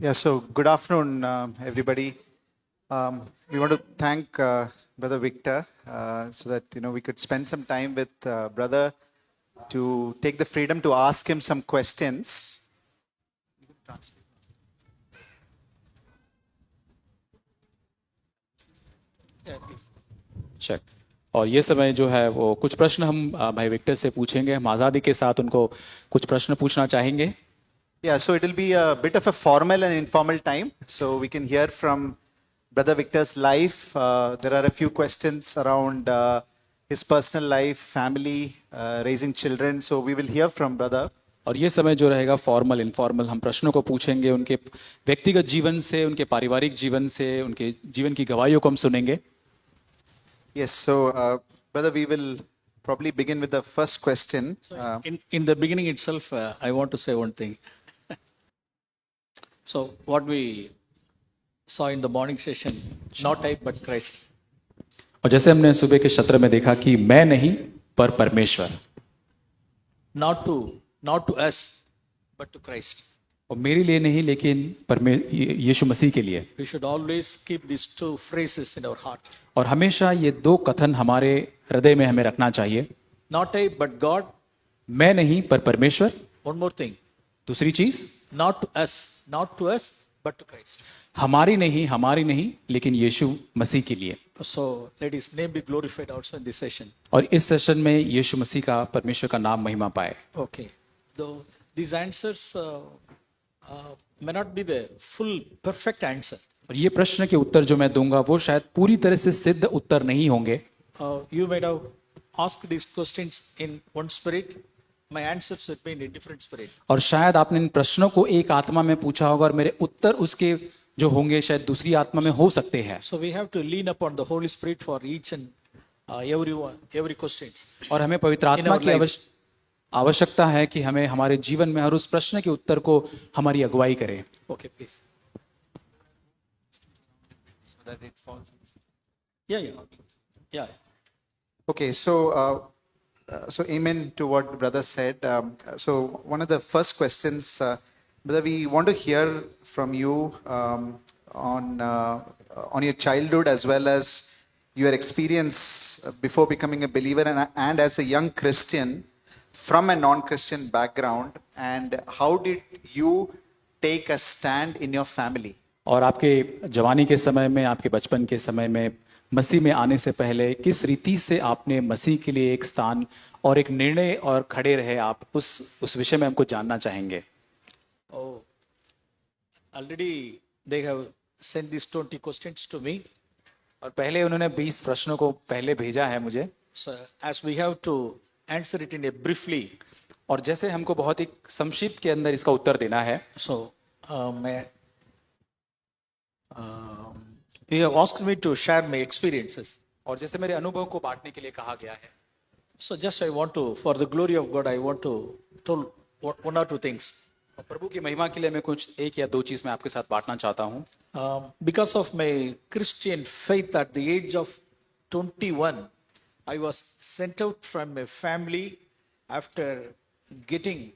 Yeah, so good afternoon, everybody. We want to thank Brother Victor so that we could spend some time with Brother to take the freedom to ask him some questions. Check. और ये समय जो है वो कुछ प्रश्न हम भाई विक्टर से पूछेंगे। हम आज़ादी के साथ उनको कुछ प्रश्न पूछना चाहेंगे। Yeah, so it will be a bit of a formal and informal time. So we can hear from Brother Victor's life. There are a few questions around his personal life, family, raising children. So we will hear from Brother. और ये समय जो रहेगा formal informal, हम प्रश्नों को पूछेंगे उनके व्यक्तिगत जीवन से, उनके पारिवारिक जीवन से, उनके जीवन की गवाहियों को हम सुनेंगे। Yes, so Brother, we will probably begin with the first question. In the beginning itself, I want to say one thing. So, what we saw in the morning session, not I but Christ. और जैसे हमने सुबह के सत्र में देखा कि मैं नहीं पर परमेश्वर, Not to us, but to Christ. और मेरे लिए नहीं लेकिन यीशु मसीह के लिए। We should always keep these two phrases in our heart. और हमेशा ये दो कथन हमारे हृदय में हमें रखना चाहिए। Not I but God. मैं नहीं पर परमेश्वर। One more thing. दूसरी चीज, Not to us, but to Christ. हमारी नहीं लेकिन यीशु मसीह के लिए। So let His name be glorified also in this session. और इस सेशन में यीशु मसीह का, परमेश्वर का नाम महिमा पाए। Okay. Though these answers may not be the full perfect answer. और ये प्रश्न के उत्तर जो मैं दूंगा वो शायद पूरी तरह से सिद्ध उत्तर नहीं होंगे। You might have asked these questions in one spirit. My answers have been in different spirit. और शायद आपने इन प्रश्नों को एक आत्मा में पूछा होगा और मेरे उत्तर उसके जो होंगे शायद दूसरी आत्मा में हो सकते हैं। So we have to lean upon the Holy Spirit for each and every questions. और हमें पवित्र आत्मा की आवश्यकता है कि हमें हमारे जीवन में हर उस प्रश्न के उत्तर को हमारी अगुवाई करे। Okay, please. So that it falls. Yeah. Okay, so amen to what Brother said. So one of the first questions, Brother, we want to hear from you on your childhood as well as your experience before becoming a believer and as a young Christian from a non-Christian background, and how did you take a stand in your family? और आपके जवानी के समय में, आपके बचपन के समय में, मसीह में आने से पहले किस रीति से आपने मसीह के लिए एक स्थान और एक निर्णय और खड़े रहे, आप उस विषय में हमको जानना चाहेंगे। Oh, already they have sent these 20 questions to me. और पहले उन्होंने 20 प्रश्नों को पहले भेजा है मुझे। So as we have to answer it in a briefly. और जैसे हमको बहुत ही संक्षिप्त के अंदर इसका उत्तर देना है। So you have asked me to share my experiences. और जैसे मेरे अनुभव को बांटने के लिए कहा गया है। So just I want to, for the glory of God, I want to tell one or two things. और प्रभु की महिमा के लिए मैं कुछ एक या दो चीज मैं आपके साथ बांटना चाहता हूँ। Because of my Christian faith at the age of 21, I was sent out from my family after getting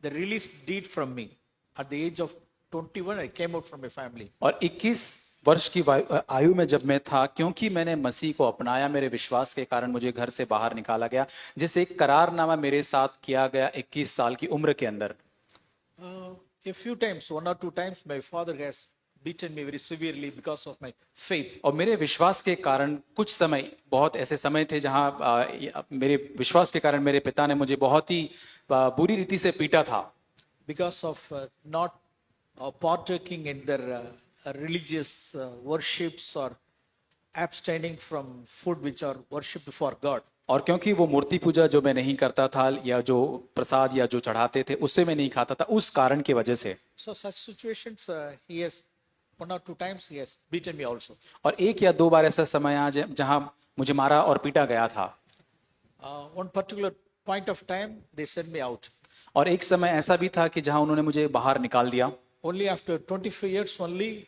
the release deed from me. At the age of 21, I came out from my family. और 21 वर्ष की आयु में जब मैं था, क्योंकि मैंने मसीह को अपनाया, मेरे विश्वास के कारण मुझे घर से बाहर निकाला गया, जैसे एक करारनामा मेरे साथ किया गया 21 साल की उम्र के अंदर। A few times, one or two times, my father has beaten me very severely because of my faith. और मेरे विश्वास के कारण कुछ समय, बहुत ऐसे समय थे जहां मेरे विश्वास के कारण मेरे पिता ने मुझे बहुत ही बुरी रीति से पीटा था। Because of not partaking in their religious worships or abstaining from food which are worshipped before God. और क्योंकि वो मूर्ति पूजा जो मैं नहीं करता था या जो प्रसाद या जो चढ़ाते थे उससे मैं नहीं खाता था, उस कारण की वजह से। So such situations, he has one or two times he has beaten me also. और एक या दो बार ऐसा समय आया जहां मुझे मारा और पीटा गया था। One particular point of time they sent me out. और एक समय ऐसा भी था कि जहां उन्होंने मुझे बाहर निकाल दिया। Only after 25 years only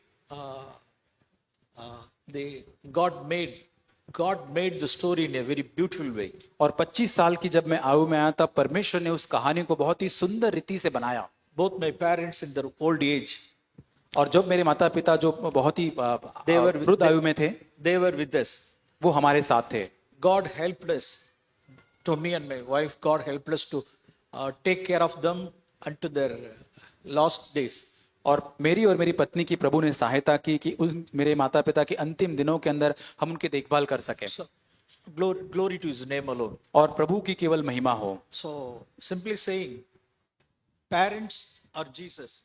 God made the story in a very beautiful way. और 25 साल की जब मैं आयु में आया तब परमेश्वर ने उस कहानी को बहुत ही सुंदर रीति से बनाया। Both my parents in their old age, और जब मेरे माता पिता जो बहुत ही वृद्ध आयु में थे, They were with us. वो हमारे साथ थे. God helped us, to me and my wife, God helped us to take care of them unto their last days. और मेरी और मेरी पत्नी की प्रभु ने सहायता की कि उन मेरे माता पिता के अंतिम दिनों के अंदर हम उनकी देखभाल कर सकें. So, glory to His name alone. और प्रभु की केवल महिमा हो. So, simply saying, parents or Jesus.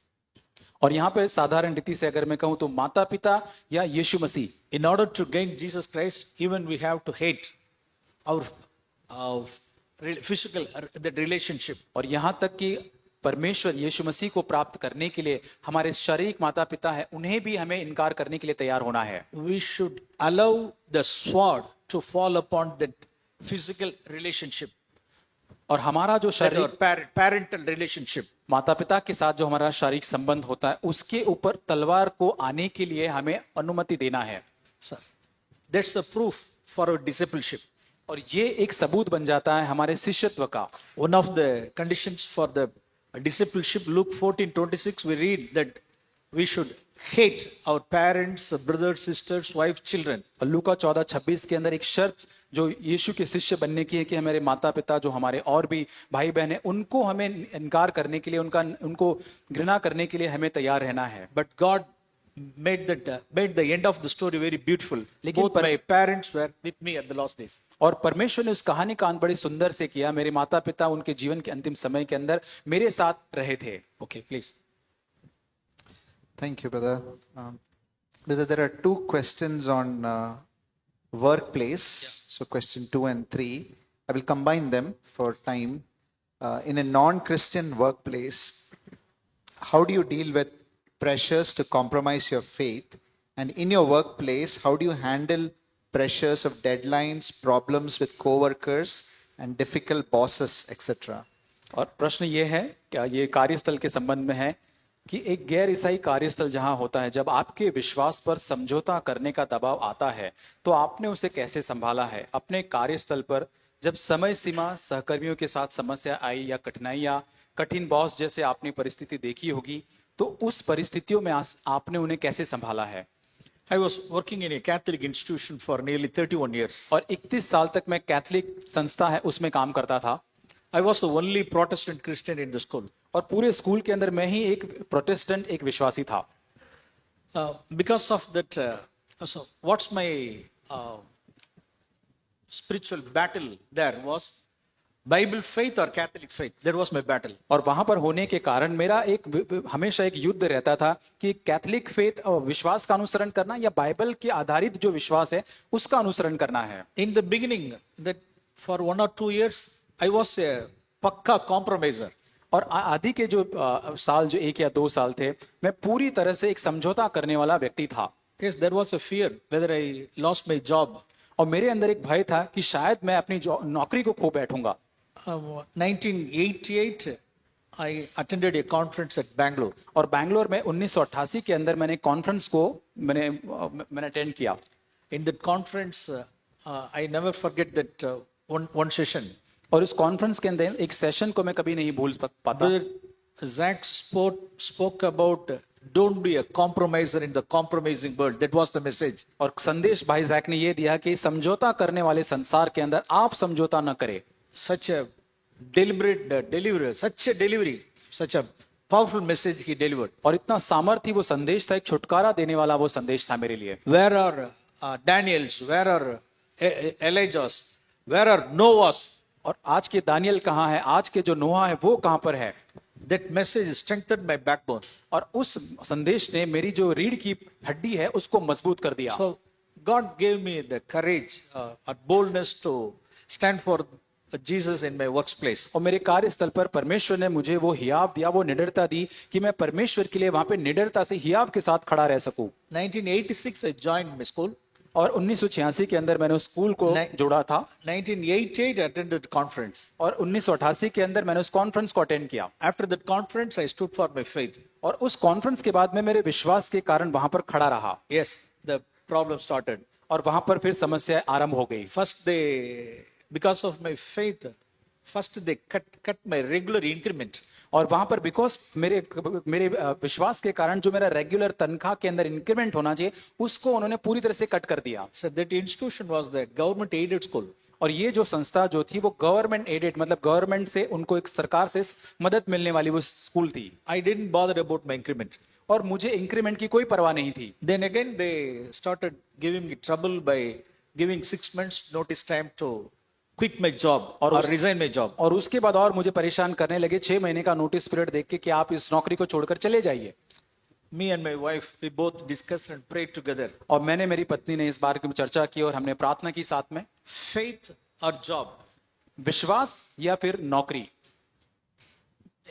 और यहाँ पे साधारण रीति से अगर मैं कहूँ तो माता पिता या यीशु मसीह, In order to gain Jesus Christ, even we have to hate our physical that relationship. और यहाँ तक कि परमेश्वर यीशु मसीह को प्राप्त करने के लिए हमारे शारीरिक माता पिता है, उन्हें भी हमें इनकार करने के लिए तैयार होना है. We should allow the sword to fall upon that physical relationship. और हमारा जो That शारीरिक our parental relationship. माता पिता के साथ जो हमारा शारीरिक संबंध होता है, उसके ऊपर तलवार को आने के लिए हमें अनुमति देना है. So, that's the proof for our discipleship. और ये एक सबूत बन जाता है हमारे शिष्यत्व का. One of the conditions for the discipleship, Luke 14:26, we read that we should hate our parents, brothers, sisters, wife, children. और लूका 14:26 के अंदर एक शर्त जो यीशु के शिष्य बनने की है कि हमारे माता पिता जो हमारे और भी भाई बहन है, उनको हमें इनकार करने के लिए, उनको घृणा करने के लिए हमें तैयार रहना है. But God made the end of the story very beautiful. लेकिन Both my parents were with me at the last days. और परमेश्वर ने उस कहानी का अंत बड़ी सुंदर से किया. मेरे माता पिता उनके जीवन के अंतिम समय के अंदर मेरे साथ रहे थे. Okay, please. Thank you, brother. Brother, there are two questions on workplace. So, question 2 and 3. I will combine them for time. In a non-Christian workplace, how do you deal with pressures to compromise your faith? And in your workplace, how do you handle pressures of deadlines, problems with co-workers, and difficult bosses, etc.? और प्रश्न ये है, क्या ये कार्यस्थल के संबंध में है कि एक गैर ईसाई कार्यस्थल जहां होता है, जब आपके विश्वास पर समझौता करने का दबाव आता है तो आपने उसे कैसे संभाला है? अपने कार्यस्थल पर जब समय सीमा, सहकर्मियों के साथ समस्या आई या कठिनाई या कठिन बॉस जैसे आपने परिस्थिति देखी होगी, तो उस परिस्थितियों में आपने उन्हें कैसे संभाला है? I was working in a Catholic institution for nearly 31 years. और 31 साल तक मैं कैथलिक संस्था है उसमें काम करता था. I was the only Protestant Christian in the school. और पूरे स्कूल के अंदर मैं ही एक प्रोटेस्टेंट, एक विश्वासी था. Because of that, so what's my spiritual battle there was Bible faith or Catholic faith. That was my battle. और वहां पर होने के कारण मेरा हमेशा एक युद्ध रहता था कि कैथलिक फेथ और विश्वास का अनुसरण करना या बाइबल के आधारित जो विश्वास है उसका अनुसरण करना है. In the beginning, that for 1 or 2 years, I was a पक्का compromiser. और आदि के जो साल, जो 1 या 2 साल थे, मैं पूरी तरह से एक समझौता करने वाला व्यक्ति था. Yes, there was a fear whether I lost my job. और मेरे अंदर एक भय था कि शायद मैं अपनी नौकरी को खो बैठूंगा. 1988, I attended a conference at Bangalore. और बैंगलोर में 1988 के अंदर मैंने कॉन्फ्रेंस को मैंने अटेंड किया. In that conference, I never forget that one session. और उस कॉन्फ्रेंस के अंदर एक सेशन को मैं कभी नहीं भूल पाता. Brother Zach spoke about don't be a compromiser in the compromising world. That was the message. और संदेश भाई जैक ने ये दिया कि समझौता करने वाले संसार के अंदर आप समझौता न करें. Such a deliberate delivery, such a powerful message he delivered. और इतना सामर्थ्य वो संदेश था, एक छुटकारा देने वाला वो संदेश था मेरे लिए. Where are Daniels? Where are Elijahs? Where are Noahs? और आज के दानियल कहाँ है? आज के जो नोहा है वो कहाँ पर है? That message strengthened my backbone. और उस संदेश ने मेरी जो रीढ़ की हड्डी है उसको मजबूत कर दिया. So God gave me the courage or boldness to stand for Jesus in my workplace. और मेरे कार्यस्थल पर परमेश्वर ने मुझे वो हियाव दिया, वो निडरता दी कि मैं परमेश्वर के लिए वहां पे निडरता से हियाव के साथ खड़ा रह सकूं. 1986 I joined my school. और 1986 के अंदर मैंने उस स्कूल को जोड़ा था. 1988 I attended conference. और 1988 के अंदर मैंने उस कॉन्फ्रेंस को अटेंड किया. After that conference I stood for my faith. और उस कॉन्फ्रेंस के बाद में मेरे विश्वास के कारण वहां पर खड़ा रहा. Yes, the problem started. और वहां पर फिर समस्या आरंभ हो गई. First because of my faith, first they cut my regular increment. और वहां पर बिकॉज मेरे मेरे विश्वास के कारण जो मेरा रेगुलर तनख्वाह के अंदर इंक्रीमेंट होना चाहिए उसको उन्होंने पूरी तरह से कट कर दिया. So that institution was the government aided school. और ये जो संस्था जो थी वो गवर्नमेंट एडेड मतलब गवर्नमेंट से उनको एक सरकार से मदद मिलने वाली वो स्कूल थी. I didn't bother about my increment. और मुझे इंक्रीमेंट की कोई परवाह नहीं थी. Then again they started giving me trouble by giving 6 months notice time to quit my job or resign my job. और उसके बाद और मुझे परेशान करने लगे 6 महीने का नोटिस पीरियड देख के कि आप इस नौकरी को छोड़कर चले जाइए. Me and my wife, we both discussed and prayed together. और मैंने मेरी पत्नी ने इस बारे में चर्चा की और हमने प्रार्थना की साथ में. Faith or job? विश्वास या फिर नौकरी.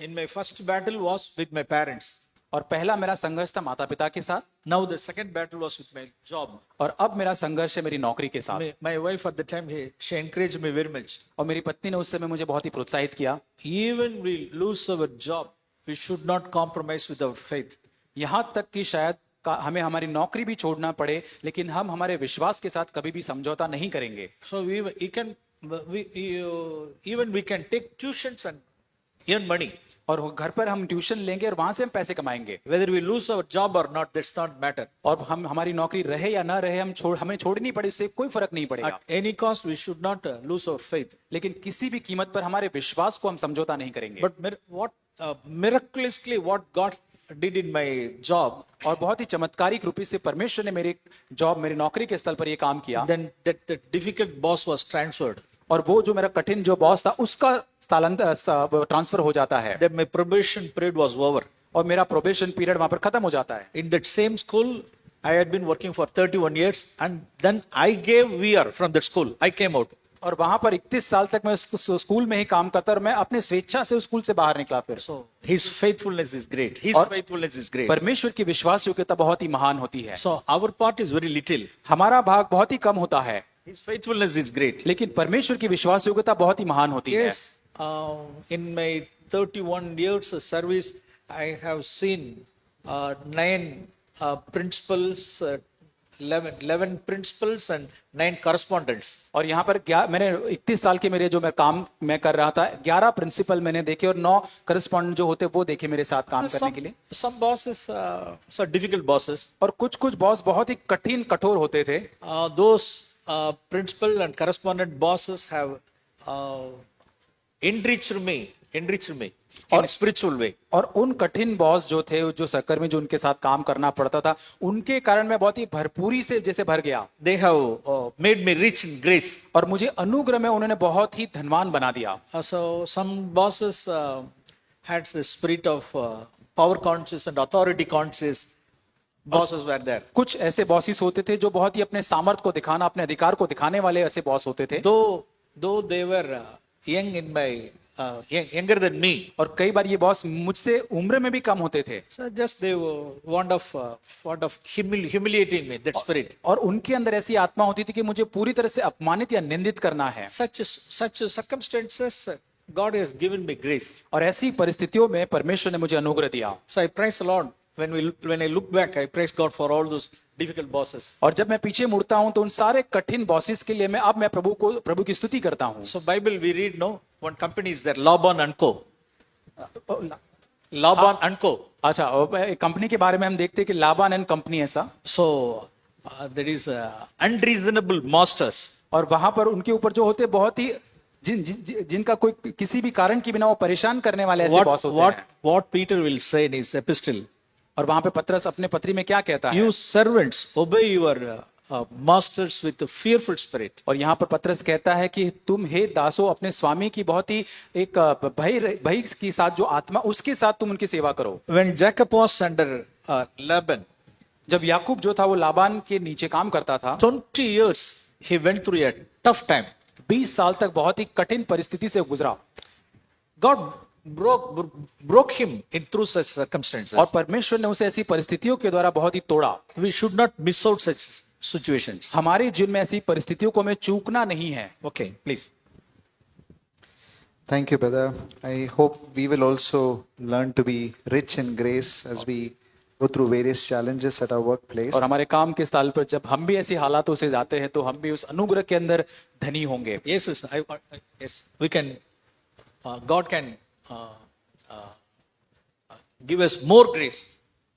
In my first battle was with my parents. और पहला मेरा संघर्ष था माता पिता के साथ. Now the second battle was with my job. और अब मेरा संघर्ष है मेरी नौकरी के साथ. My wife at the time, she encouraged me very much. और मेरी पत्नी ने उस समय मुझे बहुत ही प्रोत्साहित किया. Even we lose our job, we should not compromise with our faith. यहां तक कि शायद हमें हमारी नौकरी भी छोड़ना पड़े लेकिन हम हमारे विश्वास के साथ कभी भी समझौता नहीं करेंगे. So even we can take tuitions and earn money. और घर पर हम ट्यूशन लेंगे और वहां से हम पैसे कमाएंगे. Whether we lose our job or not, that's not matter. और हम हमारी नौकरी रहे या ना रहे हमें छोड़नी पड़े इससे कोई फर्क नहीं पड़ेगा. At any cost, we should not lose our faith. लेकिन किसी भी कीमत पर हमारे विश्वास को हम समझौता नहीं करेंगे. But miraculously, what God did in my job, और बहुत ही चमत्कारिक रूप से परमेश्वर ने मेरी नौकरी के स्थल पर ये काम किया. then that the difficult boss was transferred. और वो जो मेरा कठिन जो बॉस था उसका ट्रांसफर हो जाता है. Then my probation period was over. और मेरा प्रोबेशन पीरियड वहां पर खत्म हो जाता है. In that same school, I had been working for 31 years, and then I gave VR from that school. I came out. और वहां पर 31 साल तक मैं स्कूल में ही काम करता और मैं अपने स्वेच्छा से उस स्कूल से बाहर निकला. फिर So His faithfulness is great. His faithfulness is great. परमेश्वर की विश्वास योग्यता बहुत ही महान होती है. So our part is very little. हमारा भाग बहुत ही कम होता है His faithfulness is great. लेकिन परमेश्वर की विश्वास योग्यता बहुत ही महान होती है. Yes, in my 31 years of service, I have seen 9 principals, 11 principals and 9 correspondents. और यहाँ पर मैंने 31 साल के मेरे जो मैं काम मैं कर रहा था 11 प्रिंसिपल मैंने देखे और 9 करस्पॉन्डेंट जो होते वो देखे मेरे साथ काम करने के लिए. Some bosses, some difficult bosses. और कुछ बॉस बहुत ही कठोर होते थे. Those principal and correspondent bosses have enriched me in a spiritual way. और उन कठिन बॉस जो थे जो सहकर्मी जो उनके साथ काम करना पड़ता था उनके कारण मैं बहुत ही भरपूरी से जैसे भर गया. They have made me rich in grace. और मुझे अनुग्रह में उन्होंने बहुत ही धनवान बना दिया. So some bosses had the spirit of power conscious and authority conscious. Bosses were there. कुछ ऐसे बॉसेस होते थे जो बहुत ही अपने सामर्थ को दिखाना अपने अधिकार को दिखाने वाले ऐसे बॉस होते थे. Though they were young in my younger than me. और कई बार ये बॉस मुझसे उम्र में भी कम होते थे. So just they were fond of humiliating me, that spirit. और उनके अंदर ऐसी आत्मा होती थी कि मुझे पूरी तरह से अपमानित या निंदित करना है. Such circumstances, God has given me grace. और ऐसी परिस्थितियों में परमेश्वर ने मुझे अनुग्रह दिया. So I praise the Lord. When I look back, I praise God for all those difficult bosses. और जब मैं पीछे मुड़ता हूं तो उन सारे कठिन बॉसेस के लिए मैं प्रभु की स्तुति करता हूं. So Bible we read, no, one company is there, Laban and Co. Laban and Co. अच्छा, कंपनी के बारे में हम देखते हैं कि लाबान एंड कंपनी ऐसा. So there is unreasonable masters. और वहां पर उनके ऊपर जो होते बहुत ही जिनका कोई किसी भी कारण के बिना वो परेशान करने वाले ऐसे बॉस होते हैं. What Peter will say in his epistle. और वहां पे पत्रस अपने पत्री में क्या कहता है? You servants obey your masters with a fearful spirit. और यहाँ पर पत्रस कहता है कि तुम हे दासों अपने स्वामी की बहुत ही एक भय के साथ जो आत्मा उसके साथ तुम उनकी सेवा करो. When Jacob was under Laban, जब याकूब जो था वो लाबान के नीचे काम करता था 20 years he went through a tough time. 20 साल तक बहुत ही कठिन परिस्थिति से गुजरा. God broke him in through such circumstances. और परमेश्वर ने उसे ऐसी परिस्थितियों के द्वारा बहुत ही तोड़ा. We should not miss out such situations. हमारे जीवन में ऐसी परिस्थितियों को हमें चूकना नहीं है. Okay, please. Thank you, brother. I hope we will also learn to be rich in grace as we go through various challenges at our workplace. और हमारे काम के स्थल पर जब हम भी ऐसी हालातों से जाते हैं तो हम भी उस अनुग्रह के अंदर धनी होंगे. Yes, we can God can give us more grace.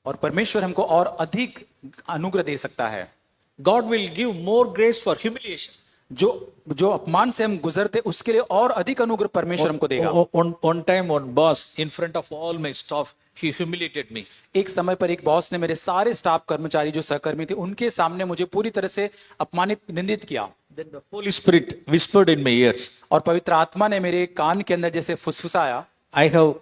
और परमेश्वर हमको और अधिक अनुग्रह दे सकता है। God will give more grace for humiliation. जो अपमान से हम गुजरते उसके लिए और अधिक अनुग्रह परमेश्वर हमको देगा। One time, one boss in front of all my staff, he humiliated me. एक समय पर एक बॉस ने मेरे सारे स्टाफ कर्मचारी जो सहकर्मी थे उनके सामने मुझे पूरी तरह से अपमानित निंदित किया। Then the Holy Spirit whispered in my ears, और पवित्र आत्मा ने मेरे कान के अंदर जैसे फुसफुसाया, I have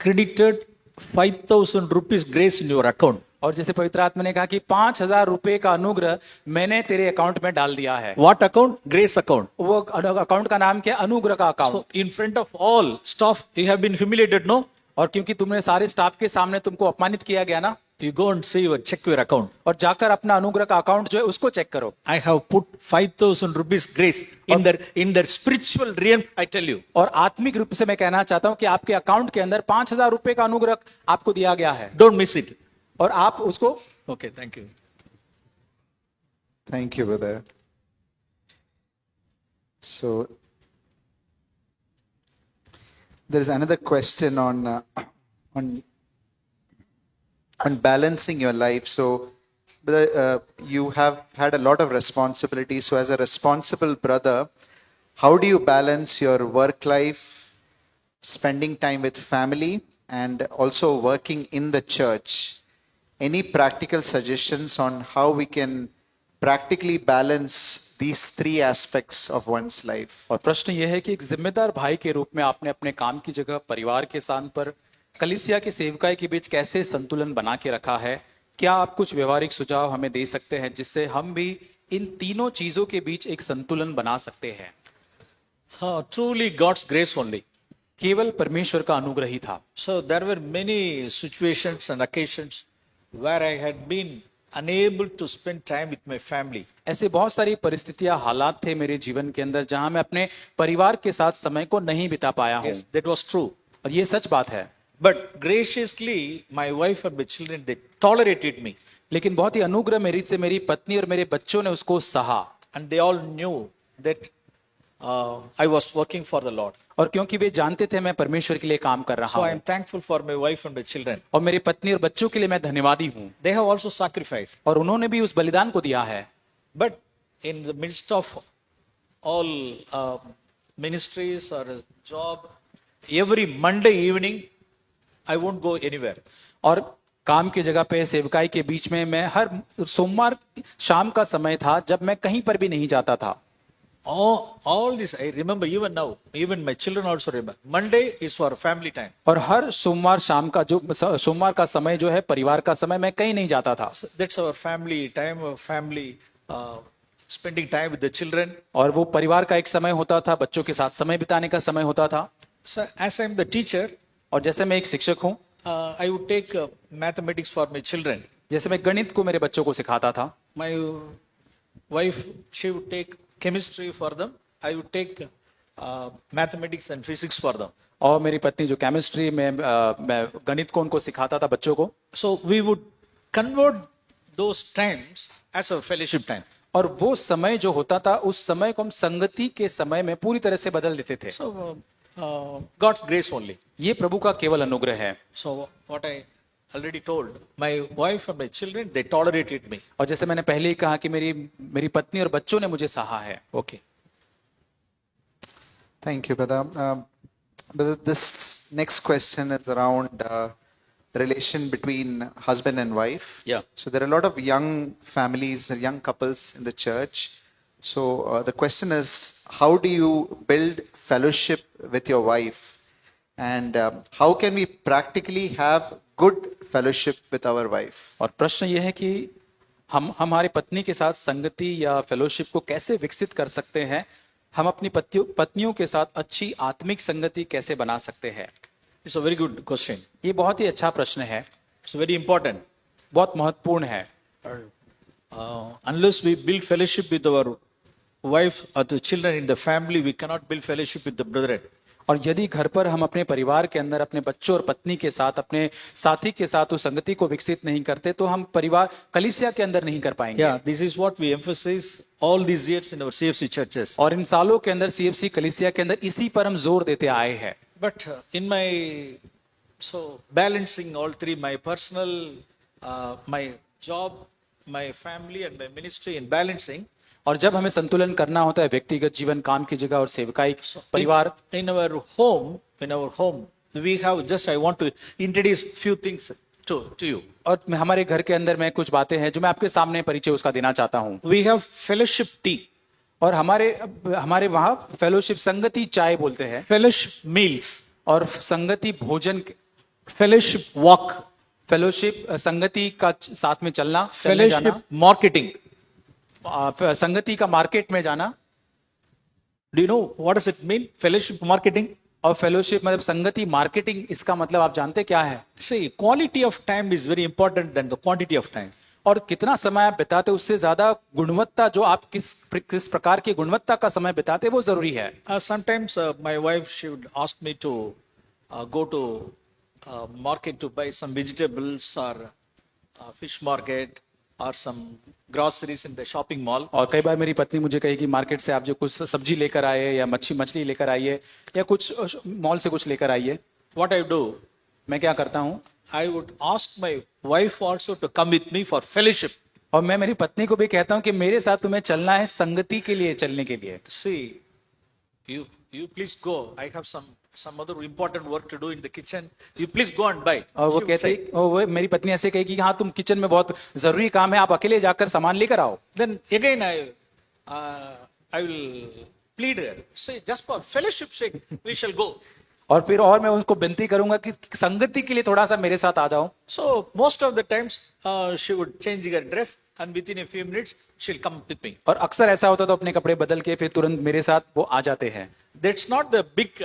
credited 5,000 rupees grace in your account. और जैसे पवित्र आत्मा ने कहा कि 5,000 रुपए का अनुग्रह मैंने तेरे अकाउंट में डाल दिया है। What account? Grace account. वो अकाउंट का नाम क्या? अनुग्रह का account. So in front of all staff, you have been humiliated, no? और क्योंकि तुमने सारे स्टाफ के सामने तुमको अपमानित किया गया ना, You go and see your check your account. और जाकर अपना अनुग्रह का अकाउंट जो है उसको चेक करो। I have put 5,000 rupees grace in their spiritual realm, I tell you. और आत्मिक रूप से मैं कहना चाहता हूं कि आपके अकाउंट के अंदर 5,000 रुपए का अनुग्रह आपको दिया गया है, Don't miss it. और आप उसको। Okay, thank you. Thank you, brother. So, there is another question on balancing your life. So, brother, you have had a lot of responsibility. So, as a responsible brother, how do you balance your work life, spending time with family, and also working in the church? Any practical suggestions on how we can practically balance these three aspects of one's life? और प्रश्न यह है कि एक जिम्मेदार भाई के रूप में आपने अपने काम की जगह, परिवार के स्थान पर, कलीसिया की सेवकाई के बीच कैसे संतुलन बना के रखा है? क्या आप कुछ व्यवहारिक सुझाव हमें दे सकते हैं जिससे हम भी इन तीनों चीजों के बीच एक संतुलन बना सकते हैं? Truly God's grace only. केवल परमेश्वर का अनुग्रह ही था। So there were many situations and occasions where I had been unable to spend time with my family. ऐसे बहुत सारी परिस्थितियां, हालात थे मेरे जीवन के अंदर जहां मैं अपने परिवार के साथ समय को नहीं बिता पाया हूं। Yes, that was true. और ये सच बात है। But graciously, my wife and my children, they tolerated me. लेकिन बहुत ही अनुग्रह मेरी से मेरी पत्नी और मेरे बच्चों ने उसको सहा। And they all knew that I was working for the Lord. और क्योंकि वे जानते थे मैं परमेश्वर के लिए काम कर रहा So I हूं, am thankful for my wife and my children. और मेरी पत्नी और बच्चों के लिए मैं धन्यवादी हूं। They have also sacrificed. और उन्होंने भी उस बलिदान को दिया है। But in the midst of all ministries or job, every Monday evening, I won't go anywhere. और काम की जगह पे सेवकाई के बीच में मैं हर सोमवार शाम का समय था जब मैं कहीं पर भी नहीं जाता था। All this I remember even now. Even my children also remember. Monday is for family time. और हर सोमवार शाम का जो सोमवार का समय जो है परिवार का समय, मैं कहीं नहीं जाता था। So that's our family time, our family spending time with the children. और वो परिवार का एक समय होता था, बच्चों के साथ समय बिताने का समय होता था। So as I'm the teacher, और जैसे मैं एक शिक्षक हूँ, I would take mathematics for my children. जैसे मैं गणित को मेरे बच्चों को सिखाता था, My wife, she would take chemistry for them. I would take mathematics and physics for them. और मेरी पत्नी जो केमिस्ट्री में मैं गणित को उनको सिखाता था बच्चों को। So we would convert those times as a fellowship time. और वो समय जो होता था उस समय को हम संगति के समय में पूरी तरह से बदल देते थे। So God's grace only. ये प्रभु का केवल अनुग्रह है। So what I already told, my wife and my children, they tolerated me. और जैसे मैंने पहले ही कहा कि मेरी पत्नी और बच्चों ने मुझे सहा है। Okay. Thank you, brother. Brother, this next question is around the relation between husband and wife. Yeah. So there are a lot of young families, young couples in the church. So the question is, how do you build fellowship with your wife? And how can we practically have good fellowship with our wife? और प्रश्न ये है कि हम हमारे पत्नी के साथ संगति या फेलोशिप को कैसे विकसित कर सकते हैं? हम अपनी पत्नियों के साथ अच्छी आत्मिक संगति कैसे बना सकते हैं? It's a very good question. ये बहुत ही अच्छा प्रश्न है, It's very important. बहुत महत्वपूर्ण है। Unless we build fellowship with our wife or the children in the family, we cannot build fellowship with the brethren. और यदि घर पर हम अपने परिवार के अंदर अपने बच्चों और पत्नी के साथ, अपने साथी के साथ उस संगति को विकसित नहीं करते तो हम परिवार कलीसिया के अंदर नहीं कर पाएंगे। Yeah, this is what we emphasize all these years in our CFC churches. और इन सालों के अंदर सीएफसी कलीसिया के अंदर इसी पर हम जोर देते आए हैं। But in my, so balancing all three, my personal, my job, my family and my ministry in balancing, और जब हमें संतुलन करना होता है व्यक्तिगत जीवन, काम की जगह और सेवकाई, परिवार, in our home, we have just, I want to introduce few things to you. और हमारे घर के अंदर में कुछ बातें हैं जो मैं आपके सामने परिचय उसका देना चाहता हूँ। We have fellowship tea, और हमारे वहाँ फेलोशिप संगति चाय बोलते हैं, fellowship meals, और संगति भोजन, fellowship walk, फेलोशिप संगति का साथ में चलना, चलने जाना, fellowship marketing. संगति का मार्केट में जाना। Do you know what does it mean? Fellowship marketing. और फेलोशिप मतलब संगति मार्केटिंग, इसका मतलब आप जानते क्या है? See, quality of time is very important than the quantity of time. और कितना समय आप बिताते उससे ज्यादा गुणवत्ता, जो आप किस प्रकार की गुणवत्ता का समय बिताते वो जरूरी है। Sometimes my wife, she would ask me to go to market to buy some vegetables or fish market or some groceries in the shopping mall. और कई बार मेरी पत्नी मुझे कहेगी मार्केट से आप जो कुछ सब्जी लेकर आए या मछली लेकर आइए या कुछ मॉल से कुछ लेकर आइए। What I do, मैं क्या करता हूँ, I would ask my wife also to come with me for fellowship. और मैं मेरी पत्नी को भी कहता हूँ कि मेरे साथ तुम्हें चलना है संगति के लिए, चलने के लिए। See, you please go. I have some other important work to do in the kitchen. You please go and buy. और वो She would कहते say. वो मेरी पत्नी ऐसे कहेगी कि हाँ तुम किचन में बहुत जरूरी काम है, आप अकेले जाकर सामान लेकर आओ। Then again I will plead her. Say, just for fellowship sake, we shall go. और फिर और मैं उनको विनती करूंगा कि संगति के लिए थोड़ा सा मेरे साथ आ जाओ। So most of the times she would change her dress and within a few minutes she'll come with me. और अक्सर ऐसा होता तो अपने कपड़े बदल के फिर तुरंत मेरे साथ वो आ जाते हैं। That's not the big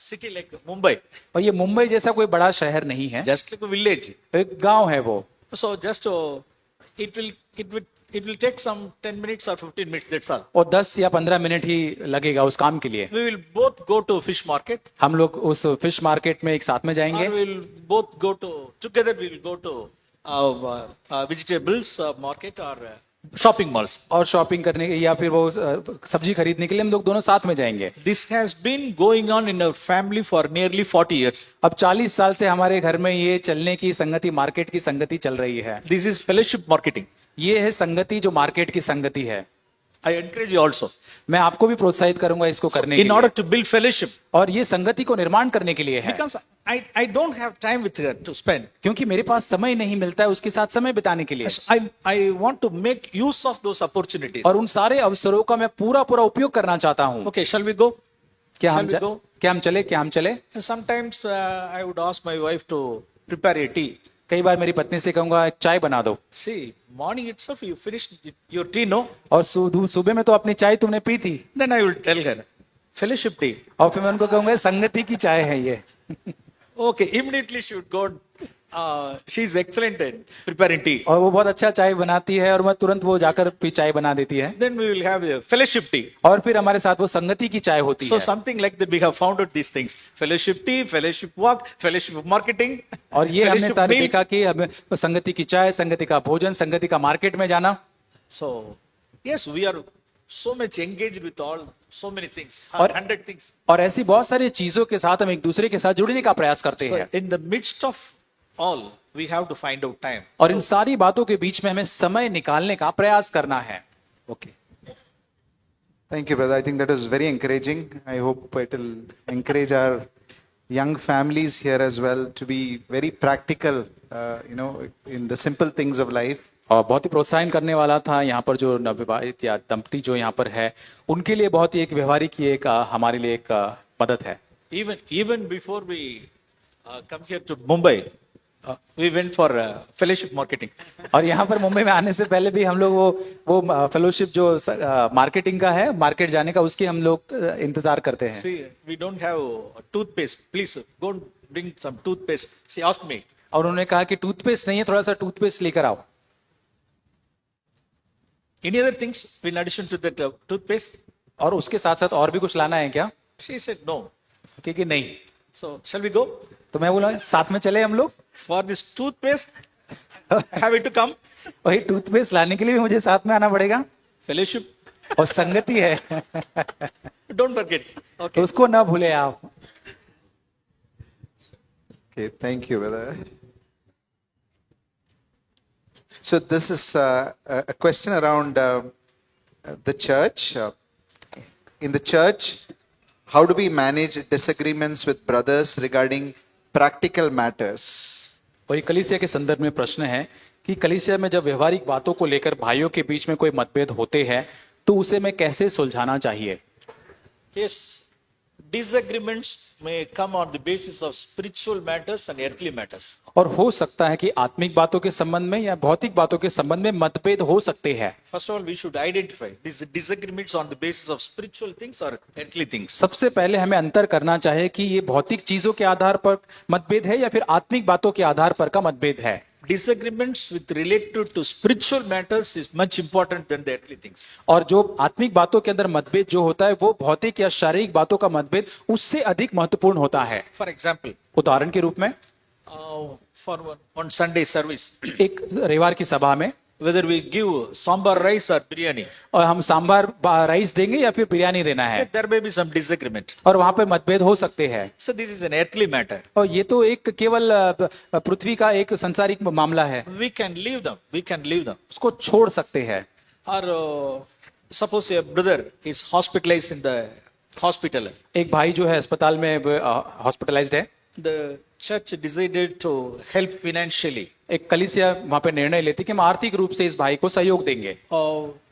city like Mumbai. और ये मुंबई जैसा कोई बड़ा शहर नहीं है, Just like a village. एक गांव है वो। So just it will take some 10 minutes or 15 minutes. That's all. और 10 या 15 मिनट ही लगेगा उस काम के लिए। We will both go to fish market. हम लोग उस फिश मार्केट में एक साथ में जाएंगे, Or we will both go to together. We will go to vegetables market or shopping malls. और शॉपिंग करने के या फिर वो सब्जी खरीदने के लिए हम लोग दोनों साथ में जाएंगे। This has been going on in our family for nearly 40 years. अब 40 साल से हमारे घर में ये चलने की संगति, मार्केट की संगति चल रही है। This is fellowship marketing. ये है संगति जो मार्केट की संगति है। I encourage you also. मैं आपको भी प्रोत्साहित करूंगा इसको करने In के order लिए। to build fellowship. और ये संगति को निर्माण करने के लिए है, Because I don't have time with her to spend. क्योंकि मेरे पास समय नहीं मिलता है उसके साथ समय बिताने के लिए। I want to make use of those opportunities. और उन सारे अवसरों का मैं पूरा उपयोग करना चाहता हूँ। Okay, shall we go? क्या Shall we go? हम चले? And sometimes I would ask my wife to prepare a tea. कई बार मेरी पत्नी से कहूंगा एक चाय बना दो। See, morning itself you finished your tea, no? और सुबह में तो अपनी चाय तुमने पी थी। Then I will tell her, fellowship tea. और फिर मैं उनको कहूंगा संगति की चाय है ये। Okay, immediately she would go. She's excellent at preparing tea. और वो बहुत अच्छा चाय बनाती है और मैं तुरंत वो जाकर भी चाय बना देती है। Then we will have a fellowship tea. और फिर हमारे साथ वो संगति की चाय होती So है। something like that we have found out these things. Fellowship tea, fellowship walk, fellowship marketing. और ये हमने fellowship सारे meals. देखा कि हमें संगति की चाय, संगति का भोजन, संगति का मार्केट में जाना। So yes, we are so much engaged with so many things, और 100 things. और ऐसी बहुत सारी चीजों के साथ हम एक दूसरे के साथ जुड़ने का प्रयास करते So हैं। in the midst of all, we have to find out time. और इन सारी बातों के बीच में हमें समय निकालने का प्रयास करना है। Okay. Thank you, brother. I think that is very encouraging. I hope it will encourage our young families here as well to be very practical, in the simple things of life. और बहुत ही प्रोत्साहन करने वाला था यहाँ पर जो नवविवाहित या दंपति जो यहाँ पर है उनके लिए बहुत ही एक व्यवहारिक ये एक हमारे लिए एक मदद है। Even before we come here to Mumbai, we went for fellowship marketing. और यहाँ पर मुंबई में आने से पहले भी हम लोग वो फेलोशिप जो मार्केटिंग का है, मार्केट जाने का, उसकी हम लोग इंतजार करते हैं। See, we don't have toothpaste. Please go and bring some toothpaste. She asked me. और उन्होंने कहा कि टूथपेस्ट नहीं है, थोड़ा सा टूथपेस्ट लेकर आओ। Any other things in addition to that toothpaste? और उसके साथ साथ और भी कुछ लाना है क्या? She said no. क्योंकि नहीं। So shall we go? तो मैं बोला साथ में चले हम लोग। For this toothpaste, have it to come. वही टूथपेस्ट लाने के लिए भी मुझे साथ में आना पड़ेगा। Fellowship. और संगति है। Don't forget. तो Okay. उसको ना भूले आप। Okay, thank you, brother. So this is a question around the church. In the church, how do we manage disagreements with brothers regarding practical matters? और ये कलीसिया के संदर्भ में प्रश्न है कि कलीसिया में जब व्यवहारिक बातों को लेकर भाइयों के बीच में कोई मतभेद होते हैं तो उसे मैं कैसे सुलझाना चाहिए। Yes, disagreements may come on the basis of spiritual matters and earthly matters. और हो सकता है कि आत्मिक बातों के संबंध में या भौतिक बातों के संबंध में मतभेद हो सकते हैं। First of all, we should identify these disagreements on the basis of spiritual things or earthly things. सबसे पहले हमें अंतर करना चाहिए कि ये भौतिक चीजों के आधार पर मतभेद है या फिर आत्मिक बातों के आधार पर का मतभेद है। Disagreements with related to spiritual matters is much important than the earthly things. और जो आत्मिक बातों के अंदर मतभेद जो होता है वो भौतिक या शारीरिक बातों का मतभेद उससे अधिक महत्वपूर्ण होता है। For example, उदाहरण के रूप में for one Sunday service, एक रविवार की सभा में whether we give sambar rice or biryani, और हम सांबार राइस देंगे या फिर बिरयानी देना है there may be some disagreement. और वहां पे मतभेद हो सकते हैं। So this is an earthly matter. और ये तो एक केवल पृथ्वी का एक संसारिक मामला है, We can leave them. We can leave them. उसको छोड़ सकते हैं। Or suppose a brother is hospitalized in the hospital. एक भाई जो है अस्पताल में हॉस्पिटलाइज्ड है, The church decided to help financially. एक कलीसिया वहां पे निर्णय लेती कि हम आर्थिक रूप से इस भाई को सहयोग देंगे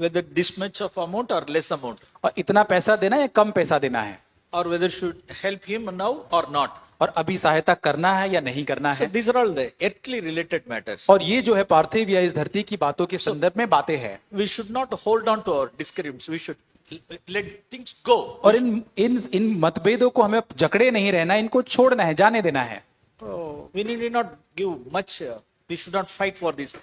Whether this much of amount or less amount, और इतना पैसा देना है या कम पैसा देना है, or whether should help him now or not. और अभी सहायता करना है या नहीं करना So है। these are all the earthly related matters. और ये जो है पार्थिव या इस धरती की बातों के संदर्भ में बातें हैं। We should not hold on to our disagreements. We should let things go. और इन इन इन मतभेदों को हमें जकड़े नहीं रहना, इनको छोड़ना है, जाने देना है। We need not give much. We should not fight for this.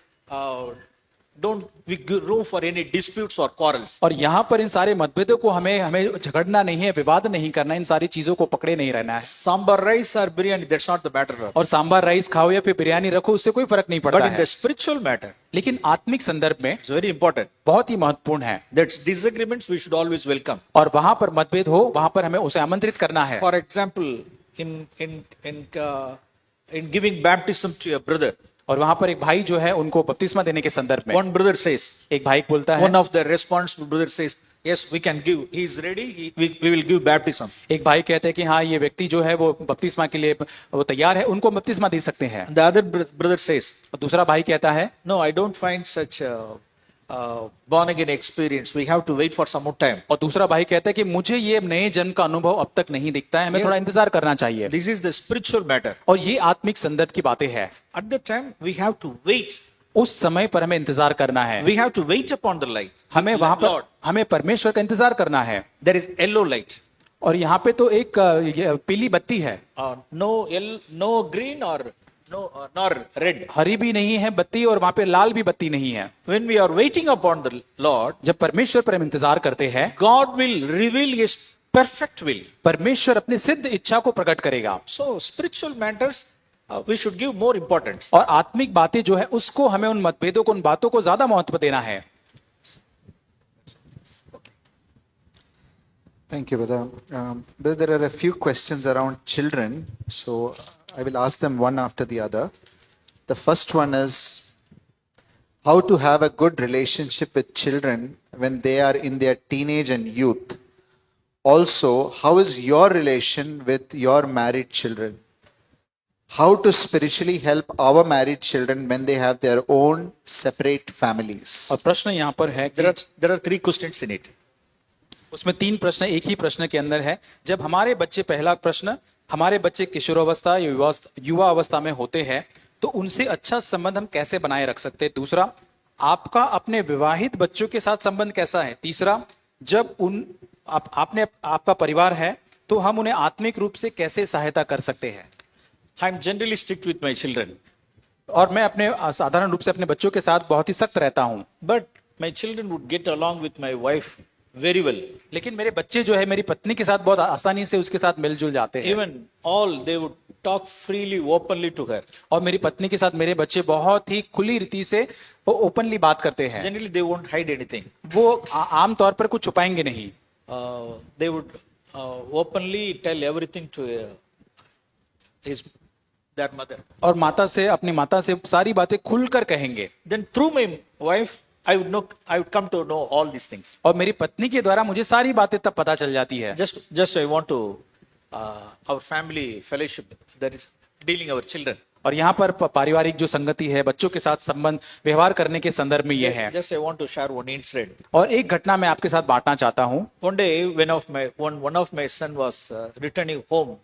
Don't we give room for any disputes or quarrels. और यहाँ पर इन सारे मतभेदों को हमें झगड़ना नहीं है, विवाद नहीं करना, इन सारी चीजों को पकड़े नहीं रहना है। Sambar rice or biryani, that's not the matter. और सांबार राइस खाओ या फिर बिरयानी रखो, उससे कोई फर्क नहीं But पड़ता in the है। spiritual matter, लेकिन आत्मिक संदर्भ में it's very important. बहुत ही महत्वपूर्ण है। That's disagreements we should always welcome. और वहां पर मतभेद हो, वहां पर हमें उसे आमंत्रित करना है। For example, in giving baptism to a brother, और वहां पर एक भाई जो है उनको बपतिस्मा देने के संदर्भ में one brother says, एक भाई बोलता है, one of the responsible brothers says, yes, we can give. He is ready. We will give baptism. एक भाई कहते हैं कि हाँ ये व्यक्ति जो है वो बपतिस्मा के लिए वो तैयार है, उनको बपतिस्मा दे सकते हैं। The other brother says, और दूसरा भाई कहता है no, I don't find such a born again experience. We have to wait for some more time. और दूसरा भाई कहता है कि मुझे ये नए जन्म का अनुभव अब तक नहीं दिखता है, हमें थोड़ा इंतजार करना चाहिए। This is the spiritual matter. और ये आत्मिक संदर्भ की बातें हैं। At the time, we have to wait. उस समय पर हमें इंतजार करना है, We have to wait upon the light. हमें वहां पर Lord, हमें परमेश्वर का इंतजार करना है। there is yellow light. और यहाँ पे तो एक ये पीली बत्ती है, No green or nor red. हरी भी नहीं है बत्ती और वहां पे लाल भी बत्ती नहीं है। When we are waiting upon the Lord, जब परमेश्वर पर हम इंतजार करते हैं, God will reveal His perfect will. परमेश्वर अपनी सिद्ध इच्छा को प्रकट करेगा। So spiritual matters, we should give more importance. और आत्मिक बातें जो है उसको हमें उन मतभेदों को, उन बातों को ज्यादा महत्व देना है। Thank you, brother. Brother, there are a few questions around children, so I will ask them one after the other. The first one is how to have a good relationship with children when they are in their teenage and youth. Also, how is your relation with your married children? How to spiritually help our married children when they have their own separate families? और प्रश्न यहाँ पर है कि There are 3 questions in it. उसमें 3 प्रश्न एक ही प्रश्न के अंदर है। जब हमारे बच्चे, पहला प्रश्न, हमारे बच्चे किशोरावस्था या युवा अवस्था में होते हैं तो उनसे अच्छा संबंध हम कैसे बनाए रख सकते हैं। दूसरा, आपका अपने विवाहित बच्चों के साथ संबंध कैसा है। तीसरा, जब आपका परिवार है तो हम उन्हें आत्मिक रूप से कैसे सहायता कर सकते हैं। I am generally strict with my children, और मैं अपने साधारण रूप से अपने बच्चों के साथ बहुत ही सख्त रहता हूं, but my children would get along with my wife very well. लेकिन मेरे बच्चे जो है मेरी पत्नी के साथ बहुत आसानी से उसके साथ मिलजुल जाते हैं। Even all they would talk freely, openly to her. और मेरी पत्नी के साथ मेरे बच्चे बहुत ही खुली रीति से ओपनली बात करते हैं। Generally, they won't hide anything. वो आम तौर पर कुछ छुपाएंगे नहीं। They would openly tell everything to their mother. और माता से, अपनी माता से सारी बातें खुलकर कहेंगे। Then through my wife, I would come to know all these things. और मेरी पत्नी के द्वारा मुझे सारी बातें तब पता चल जाती है। Just I want to our family fellowship that is dealing our children. और यहाँ पर पारिवारिक जो संगति है, बच्चों के साथ संबंध व्यवहार करने के संदर्भ में ये है। Just I want to share one incident. और एक घटना मैं आपके साथ बांटना चाहता हूँ। One day, one of my son was returning home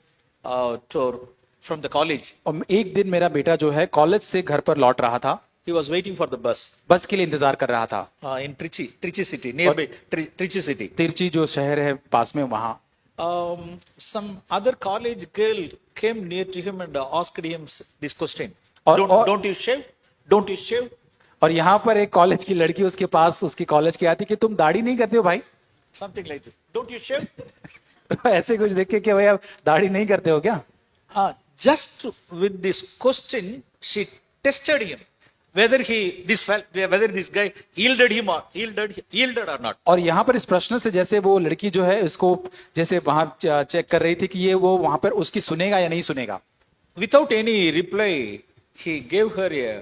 from the college. और एक दिन मेरा बेटा जो है कॉलेज से घर पर लौट रहा था। He was waiting for the bus बस के लिए इंतजार कर रहा था। in Trichy city, nearby Trichy city. तिरची जो शहर है पास में, वहाँ Some other college girl came near to him and asked him this question. और- Don't you shave? Don't you shave? और यहाँ पर एक कॉलेज की लड़की उसके पास, उसकी कॉलेज की आती कि तुम दाढ़ी नहीं करते हो भाई? Something like this. Don't you shave? ऐसे कुछ देख के कि भाई आप दाढ़ी नहीं करते हो क्या? Just with this question, she tested him whether this guy yielded or not. और यहाँ पर इस प्रश्न से जैसे वो लड़की जो है इसको जैसे वहां चेक कर रही थी कि ये वो वहां पर उसकी सुनेगा या नहीं सुनेगा। Without any reply, he gave her a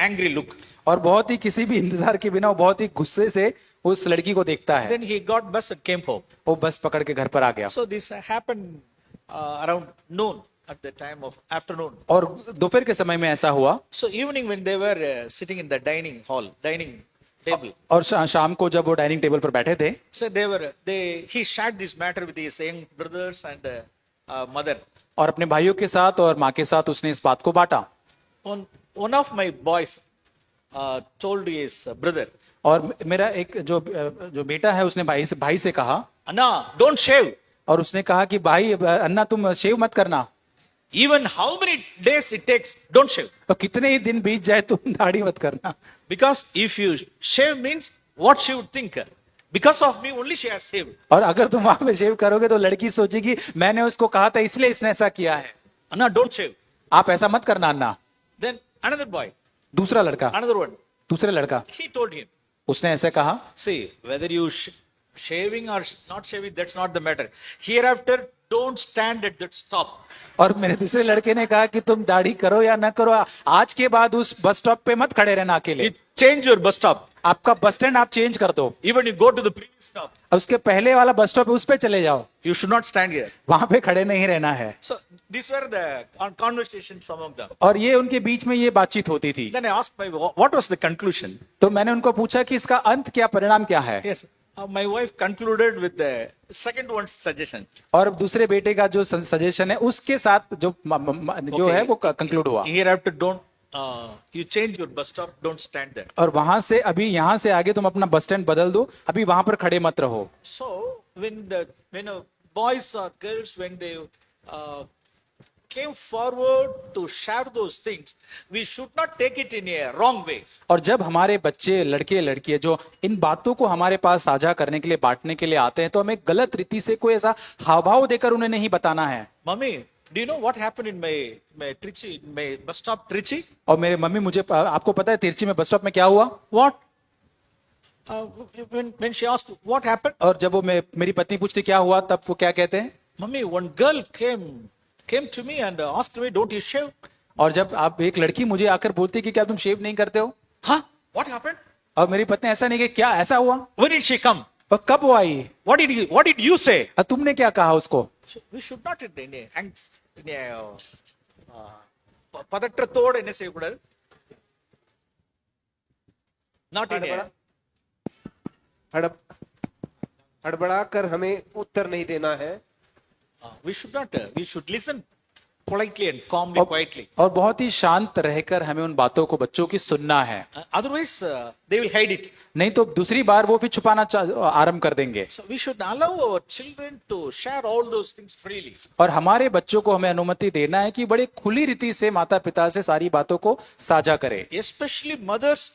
angry look. और बहुत ही किसी भी इंतजार के बिना वो बहुत ही गुस्से से उस लड़की को देखता है। Then he got bus and came home. वो बस पकड़ के घर पर आ गया। So this happened around noon, at the time of afternoon. और दोपहर के समय में ऐसा हुआ। So evening when they were sitting in the dining table. और शाम को जब वो डाइनिंग टेबल पर बैठे थे, So he shared this matter with his young brothers and mother. और अपने भाइयों के साथ और माँ के साथ उसने इस बात को बांटा। One of my boys told his brother, और मेरा एक जो बेटा है उसने भाई से कहा, Anna, don't shave. और उसने कहा कि भाई अन्ना तुम शेव मत करना। Even how many days it takes, don't shave. तो कितने ही दिन बीत जाए तुम दाढ़ी मत करना। Because if you shave means what she would think. Because of me only she has shaved. और अगर तुम वहां पे शेव करोगे तो लड़की सोचेगी मैंने उसको कहा था इसलिए इसने ऐसा किया है। Anna, don't shave. आप ऐसा मत करना अन्ना। Then another boy, दूसरा लड़का, another one, दूसरा लड़का, he told him, उसने ऐसे कहा, see, whether you shaving or not shaving, that's not the matter. Hereafter, don't stand at that stop. और मेरे दूसरे लड़के ने कहा कि तुम दाढ़ी करो या ना करो, आज के बाद उस बस स्टॉप पे मत खड़े रहना अकेले। You change your bus stop. आपका बस स्टैंड आप चेंज कर दो, Even you go to the previous stop. उसके पहले वाला बस स्टॉप है उस पे चले जाओ, You should not stand here. वहां पे खड़े नहीं रहना है। So these were the conversations among them. और ये उनके बीच में ये बातचीत होती थी। Then I asked what was the conclusion? तो मैंने उनको पूछा कि इसका अंत क्या, परिणाम क्या है। Yes. My wife concluded with the second one's suggestion. और दूसरे बेटे का जो सजेशन है उसके साथ जो है वो कंक्लूड हुआ। Hereafter, don't you change your bus stop. Don't stand there. और वहां से अभी यहाँ से आगे तुम अपना बस स्टैंड बदल दो, अभी वहां पर खड़े मत रहो। So when boys or girls when they came forward to share those things, we should not take it in a wrong way. और जब हमारे बच्चे, लड़के लड़कियां जो इन बातों को हमारे पास साझा करने के लिए, बांटने के लिए आते हैं, तो हमें गलत रीति से कोई ऐसा हाव भाव देकर उन्हें नहीं बताना है। Mummy, do you know what happened in my Trichy, my bus stop Trichy? और मेरे मम्मी, मुझे आपको पता है तिरची में बस स्टॉप में क्या हुआ? What? When she asked what happened, और जब वो मेरी पत्नी पूछती क्या हुआ, तब वो क्या कहते हैं? Mummy, one girl came to me and asked me, don't you shave? और जब आप एक लड़की मुझे आकर बोलती कि क्या तुम शेव नहीं करते हो? Huh? What happened? और मेरी पत्नी ऐसा नहीं कि क्या ऐसा हुआ? When did she come? और कब वो आई? What did you say? और तुमने क्या कहा उसको? We should not பதற்றத்தோடு என்ன செய்யக்கூடாது? Not in a हड़बड़ाकर हमें उत्तर नहीं देना है। we should listen politely and calmly, quietly. और बहुत ही शांत रहकर हमें उन बातों को, बच्चों की सुनना है। Otherwise, they will hide it. नहीं तो दूसरी बार वो फिर छुपाना आरंभ कर देंगे। So we should allow our children to share all those things freely. और हमारे बच्चों को हमें अनुमति देना है कि बड़े खुली रीति से माता पिता से सारी बातों को साझा करें। Especially mothers,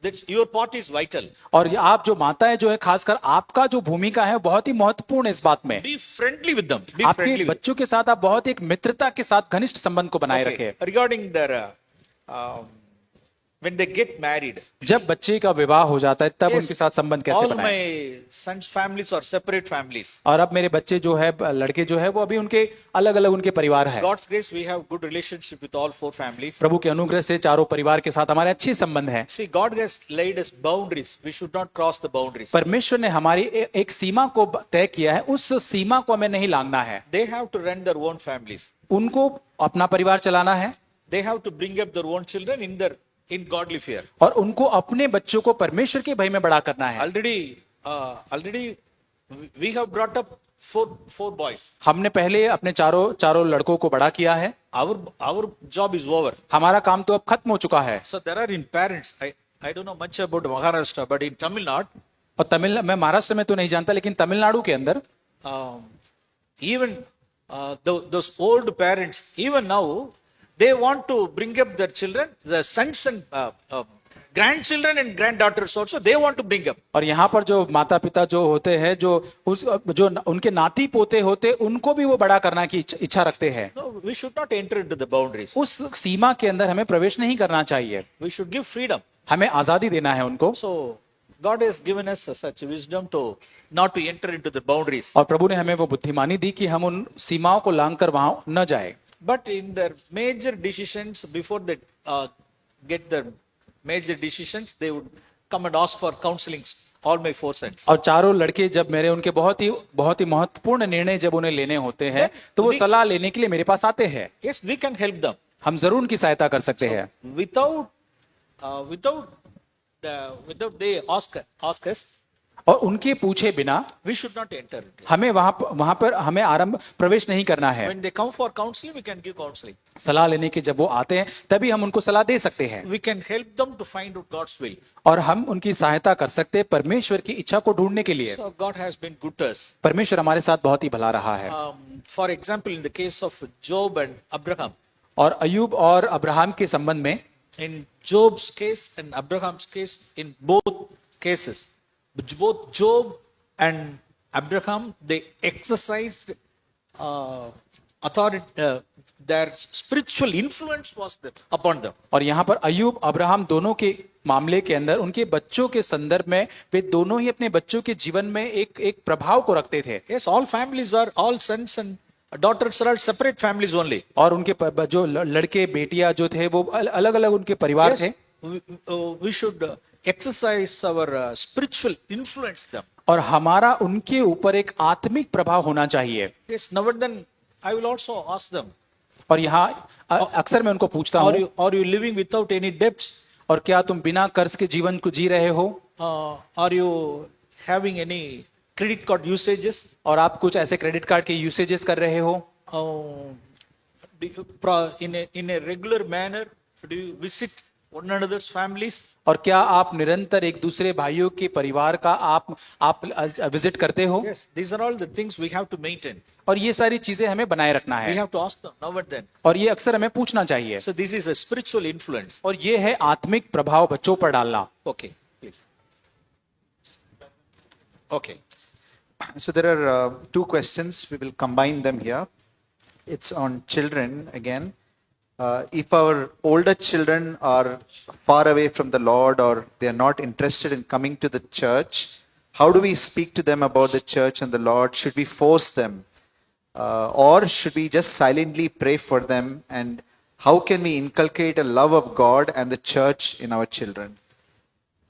that your part is vital. और आप जो माता है जो है, खासकर आपका जो भूमिका है बहुत ही महत्वपूर्ण है इस बात में। Be friendly with them. Be आपके friendly with बच्चों के साथ आप बहुत एक मित्रता के साथ घनिष्ठ संबंध को बनाए रखें। Regarding their when they get married. जब बच्चे का विवाह हो जाता है तब Yes, उनके साथ संबंध कैसे all बनाएं? my sons' families are separate families. और अब मेरे बच्चे जो है लड़के जो है वो अभी उनके अलग अलग उनके परिवार है। God's grace, we have good relationship with all 4 families. प्रभु के अनुग्रह से चारों परिवार के साथ हमारे अच्छे संबंध है। See, God has laid us boundaries. We should not cross the boundaries. परमेश्वर ने हमारी एक सीमा को तय किया है, उस सीमा को हमें नहीं लांघना है। They have to run their own families. उनको अपना परिवार चलाना है They have to bring up their own children in godly fear. और उनको अपने बच्चों को परमेश्वर के भय में बड़ा करना है। Already, we have brought up four boys. हमने पहले अपने चारों लड़कों को बड़ा किया है। Our job is over. हमारा काम तो अब खत्म हो चुका है। So there are in parents. I don't know much about Maharashtra, but in Tamil Nadu, और मैं महाराष्ट्र में तो नहीं जानता, लेकिन तमिलनाडु के अंदर even those old parents, even now, they want to bring up their children, the sons and grandchildren and granddaughters also, they want to bring up. और यहाँ पर जो माता पिता जो होते हैं, जो उनके नाती पोते होते, उनको भी वो बड़ा करना की इच्छा रखते हैं। No, we should not enter into the boundaries. उस सीमा के अंदर हमें प्रवेश नहीं करना चाहिए। We should give freedom. हमें आजादी देना है उनको। So God has given us such wisdom to not to enter into the boundaries. और प्रभु ने हमें वो बुद्धिमानी दी कि हम उन सीमाओं को लांघकर वहां न जाए। But in their major decisions, before they get their major decisions, they would come and ask for counseling. All my 4 sons. और चारों लड़के जब मेरे उनके बहुत ही महत्वपूर्ण निर्णय जब उन्हें लेने होते हैं तो वो सलाह लेने के लिए मेरे पास आते हैं। Yes, we can help them. हम जरूर उनकी सहायता कर सकते हैं। Without they ask us, और उनके पूछे बिना we should not enter into it. हमें वहां पर हमें प्रवेश नहीं करना है। When they come for counseling, we can give counseling. सलाह लेने के जब वो आते हैं तभी हम उनको सलाह दे सकते हैं We can help them to find out God's will. और हम उनकी सहायता कर सकते हैं परमेश्वर की इच्छा को ढूंढने के लिए। So God has been good to us. परमेश्वर हमारे साथ बहुत ही भला रहा है। For example, in the case of Job and Abraham, और अय्यूब और अब्राहम के संबंध में, in Job's case and Abraham's case, in both cases, both Job and Abraham, they exercised authority, their spiritual influence was there upon them. और यहाँ पर अय्यूब Abraham दोनों के मामले के अंदर उनके बच्चों के संदर्भ में वे दोनों ही अपने बच्चों के जीवन में एक प्रभाव को रखते थे। Yes, all families are, all sons and daughters are all separate families only. और उनके जो लड़के बेटियां जो थे वो अलग अलग उनके परिवार थे। We should exercise our spiritual influence them. और हमारा उनके ऊपर एक आत्मिक प्रभाव होना चाहिए। Yes, now then I will also ask them, और यहाँ अक्सर मैं उनको पूछता हूँ, are you living without any debts? और क्या तुम बिना कर्ज के जीवन को जी रहे हो? Are you having any credit card usages? और आप कुछ ऐसे क्रेडिट कार्ड के यूसेजेस कर रहे हो? In a regular manner, do you visit one another's families? और क्या आप निरंतर एक दूसरे भाइयों के परिवार का आप विजिट करते हो? Yes, these are all the things we have to maintain. और ये सारी चीजें हमें बनाए रखना We है have to ask them now and then. और ये अक्सर हमें पूछना चाहिए। So this is a spiritual influence. और ये है आत्मिक प्रभाव बच्चों पर डालना। Okay, please. Okay. So there are 2 questions. We will combine them here. It's on children again. If our older children are far away from the Lord or they are not interested in coming to the church, how do we speak to them about the church and the Lord? Should we force them? Or should we just silently pray for them? And how can we inculcate a love of God and the church in our children?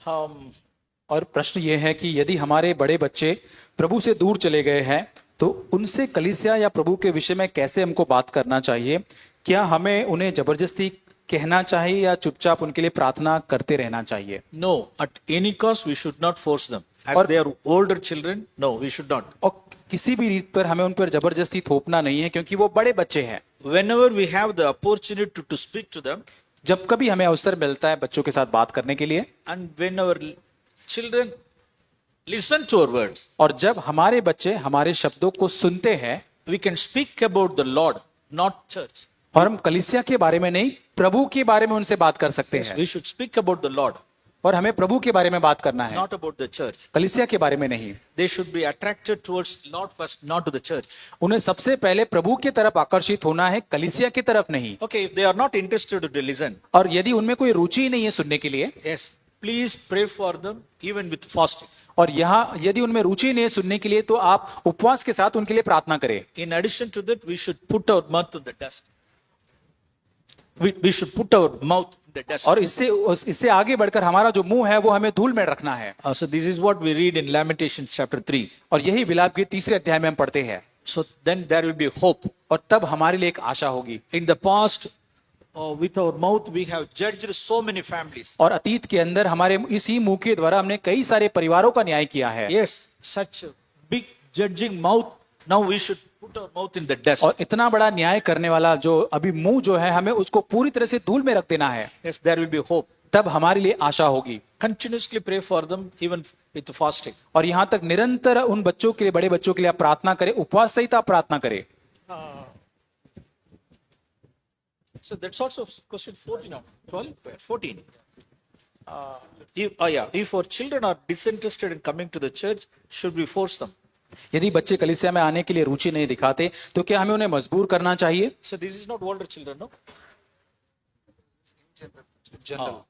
और प्रश्न ये है कि यदि हमारे बड़े बच्चे प्रभु से दूर चले गए हैं तो उनसे कलीसिया या प्रभु के विषय में कैसे हमको बात करना चाहिए? क्या हमें उन्हें जबरदस्ती कहना चाहिए या चुपचाप उनके लिए प्रार्थना करते रहना चाहिए? No, at any cost we should not force them. As they are older children, no, we should not. और किसी भी रीत पर हमें उन पर जबरदस्ती थोपना नहीं है क्योंकि वो बड़े बच्चे हैं। Whenever we have the opportunity to speak to them, जब कभी हमें अवसर मिलता है बच्चों के साथ बात करने के लिए, and when our children listen to our words, और जब हमारे बच्चे हमारे शब्दों को सुनते हैं, we can speak about the Lord, not church. और हम कलीसिया के बारे में नहीं प्रभु के बारे में उनसे बात कर सकते हैं। We should speak about the Lord. और हमें प्रभु के बारे में बात करना है, not about the church. कलीसिया के बारे में नहीं। They should be attracted towards Lord first, not to the church. उन्हें सबसे पहले प्रभु की तरफ आकर्षित होना है, कलीसिया की तरफ नहीं। Okay, if they are not interested to listen, और यदि उनमें कोई रुचि ही नहीं है सुनने के लिए, yes, please pray for them even with fasting. और यहाँ यदि उनमें रुचि नहीं है सुनने के लिए, तो आप उपवास के साथ उनके लिए प्रार्थना करें। In addition to that, we should put our mouth in the dust. We should put our mouth in the dust. और इससे आगे बढ़कर हमारा जो मुंह है वो हमें धूल में रखना है। So this is what we read in Lamentations chapter 3. और यही विलाप के 3 अध्याय में हम पढ़ते हैं। So then there will be hope. और तब हमारे लिए एक आशा होगी। In the past, with our mouth we have judged so many families. और अतीत के अंदर हमारे इसी मुंह के द्वारा हमने कई सारे परिवारों का न्याय किया है। Yes, such a big judging mouth. Now we should put our mouth in the dust. और इतना बड़ा न्याय करने वाला जो अभी मुंह जो है, हमें उसको पूरी तरह से धूल में रख देना है। Yes, there will be hope. तब हमारे लिए आशा होगी। Continuously pray for them even with fasting. और यहाँ तक निरंतर उन बच्चों के लिए, बड़े बच्चों के लिए आप प्रार्थना करें, उपवास सहित आप प्रार्थना करें। So that's also question 14 of 12, 14. If our children are disinterested in coming to the church, should we force them? यदि बच्चे कलीसिया में आने के लिए रुचि नहीं दिखाते, तो क्या हमें उन्हें मजबूर करना चाहिए? So this is not older children, no? General.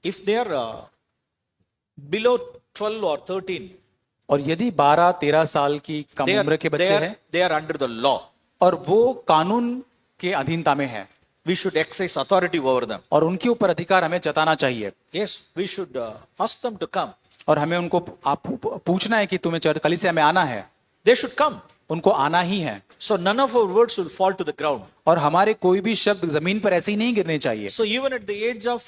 If they are below 12 or 13, और यदि 12-13 साल की कम उम्र के बच्चे हैं they are under the law. और वो कानून के अधीनता में है, We should exercise authority over them. और उनके ऊपर अधिकार हमें जताना चाहिए। Yes, we should ask them to come. और हमें उनको पूछना है कि तुम्हें चर्च कलीसिया में आना है। They should come. उनको आना ही है। So none of our words will fall to the ground. और हमारे कोई भी शब्द जमीन पर ऐसे ही नहीं गिरने चाहिए। So even at the age of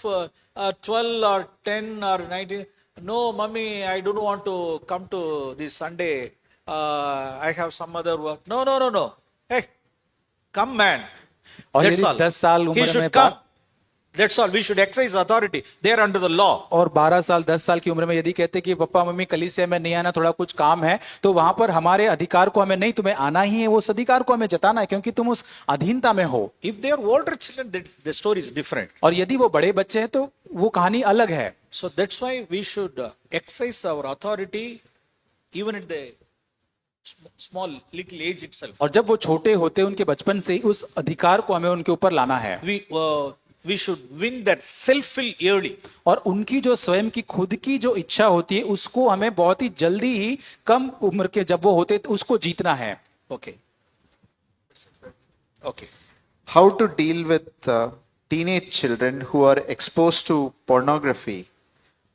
12 or 10 or 19, no, mommy, I don't want to come to this Sunday. I have some other work. No. Hey, come, man. और That's यदि all. 10 साल He उम्र में should come. That's all. We should exercise authority. They are under the law. और 12 साल 10 साल की उम्र में यदि कहते कि पापा मम्मी कलीसिया में नहीं आना, थोड़ा कुछ काम है, तो वहां पर हमारे अधिकार को हमें नहीं, तुम्हें आना ही है, वो उस अधिकार को हमें जताना है, क्योंकि तुम उस अधीनता में हो। If they are older children, the story is different. और यदि वो बड़े बच्चे हैं तो वो कहानी अलग है। So that's why we should exercise our authority even at the small little age itself. और जब वो छोटे होते उनके बचपन से ही उस अधिकार को हमें उनके ऊपर लाना है। We should win that self-will early. और उनकी जो स्वयं की खुद की जो इच्छा होती है उसको हमें बहुत ही जल्दी ही, कम उम्र के जब वो होते तो उसको जीतना है। Okay. How to deal with teenage children who are exposed to pornography?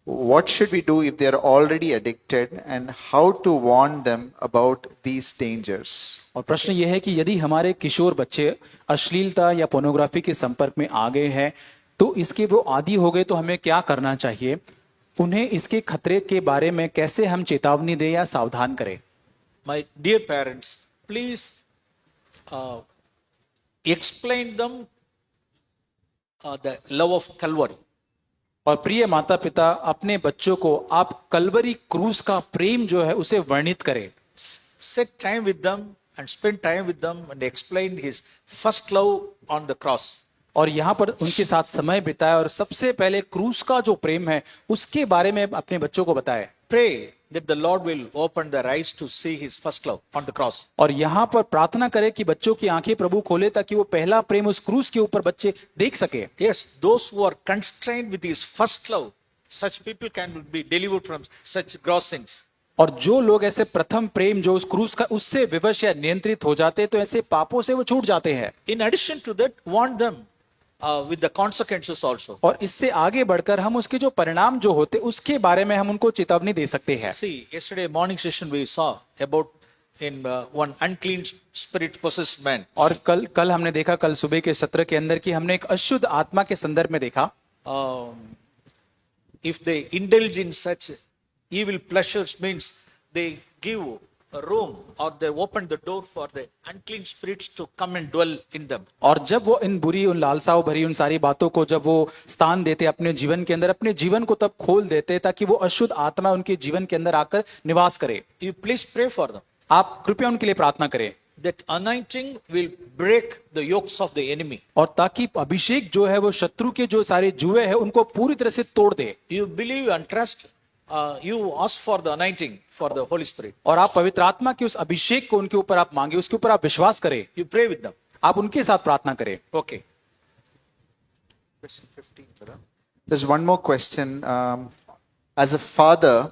What should we do if they are already addicted, and how to warn them about these dangers? और प्रश्न यह है कि यदि हमारे किशोर बच्चे अश्लीलता या पोर्नोग्राफी के संपर्क में आ गए हैं, तो इसके वो आदी हो गए, तो हमें क्या करना चाहिए? उन्हें इसके खतरे के बारे में कैसे हम चेतावनी दें या सावधान करें? My dear parents, please explain them the love of Calvary. और प्रिय माता पिता, अपने बच्चों को आप कलवरी क्रूस का प्रेम जो है उसे वर्णित करें। Set time with them and spend time with them and explain his first love on the cross. और यहाँ पर उनके साथ समय बिताए और सबसे पहले क्रूस का जो प्रेम है उसके बारे में अपने बच्चों को बताए। Pray that the Lord will open their eyes to see his first love on the cross. और यहाँ पर प्रार्थना करें कि बच्चों की आंखें प्रभु खोले, ताकि वो पहला प्रेम उस क्रूस के ऊपर बच्चे देख सके। Yes, those who are constrained with his first love, such people can be delivered from such gross sins. और जो लोग ऐसे प्रथम प्रेम जो उस क्रूस का उससे विवश या नियंत्रित हो जाते हैं, तो ऐसे पापों से वो छूट जाते हैं। In addition to that, warn them with the consequences also. और इससे आगे बढ़कर हम उसके जो परिणाम जो होते उसके बारे में हम उनको चेतावनी दे सकते हैं। See, yesterday morning session we saw about in one unclean spirit possessed man. और कल हमने देखा, कल सुबह के सत्र के अंदर की हमने एक अशुद्ध आत्मा के संदर्भ में देखा। If they indulge in such evil pleasures, means they give a room or they open the door for the unclean spirits to come and dwell in them. और जब वो इन बुरी, उन लालसाओं भरी उन सारी बातों को जब वो स्थान देते अपने जीवन के अंदर, अपने जीवन को तब खोल देते ताकि वो अशुद्ध आत्मा उनके जीवन के अंदर आकर निवास करे। You please pray for them. आप कृपया उनके लिए प्रार्थना करें। that anointing will break the yokes of the enemy. और ताकि अभिषेक जो है वो शत्रु के जो सारे जुए हैं उनको पूरी तरह से तोड़ दे। You believe and trust, you ask for the anointing for the Holy Spirit. और आप पवित्र आत्मा के उस अभिषेक को उनके ऊपर आप मांगे, उसके ऊपर आप विश्वास करें, You pray with them. आप उनके साथ प्रार्थना करें। Okay. Question 15, brother. There's one more question. As a father,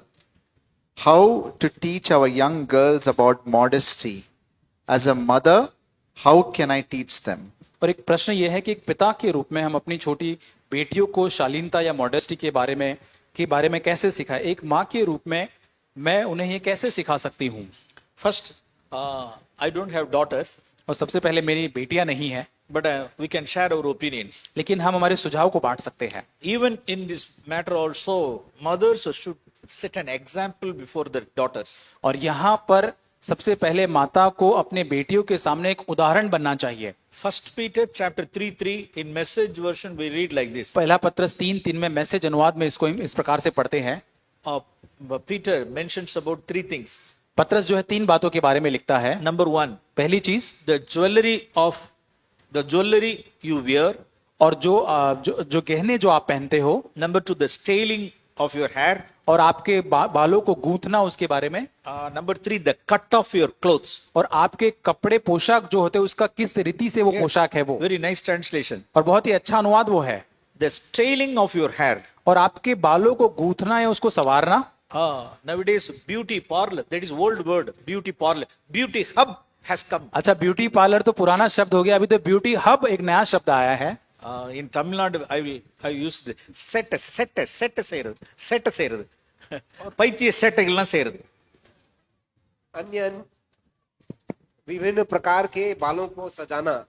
how to teach our young girls about modesty? As a mother, how can I teach them? और एक प्रश्न ये है कि एक पिता के रूप में हम अपनी छोटी बेटियों को शालीनता या मॉडेस्टी के बारे में कैसे सिखाएं? एक माँ के रूप में मैं उन्हें ये कैसे सिखा सकती हूँ? First, I don't have daughters, और सबसे पहले मेरी बेटियां नहीं है, but we can share our opinions. लेकिन हम हमारे सुझाव को बांट सकते हैं। Even in this matter also, mothers should set an example before their daughters. और यहाँ पर सबसे पहले माता को अपने बेटियों के सामने एक उदाहरण बनना चाहिए। 1 Peter chapter 3:3 in message version we read like this. पहला पत्रस 3:3 में मैसेज अनुवाद में इसको इस प्रकार से पढ़ते हैं। Peter mentions about three things. पत्रस जो है 3 बातों के बारे में लिखता है। Number 1, पहली चीज, the jewelry you wear. और जो गहने जो आप पहनते हो। Number 2, the styling of your hair. और आपके बालों को गूंथना उसके बारे में। Number 3, the cut of your clothes. और आपके कपड़े पोशाक जो होते हैं उसका किस रीति से वो पोशाक है वो। Very nice translation. और बहुत ही अच्छा अनुवाद वो है। The styling of your hair. और आपके बालों को गूंथना या उसको संवारना। Nowadays beauty parlor, that is old word, beauty parlor. Beauty hub has come. अच्छा, ब्यूटी पार्लर तो पुराना शब्द हो गया, अभी तो ब्यूटी हब एक नया शब्द आया है। In Tamil Nadu, I used set செய்யறது பைத்திய சேட்டைகள்லாம் செய்யறது. अन्य विभिन्न प्रकार के बालों को सजाना,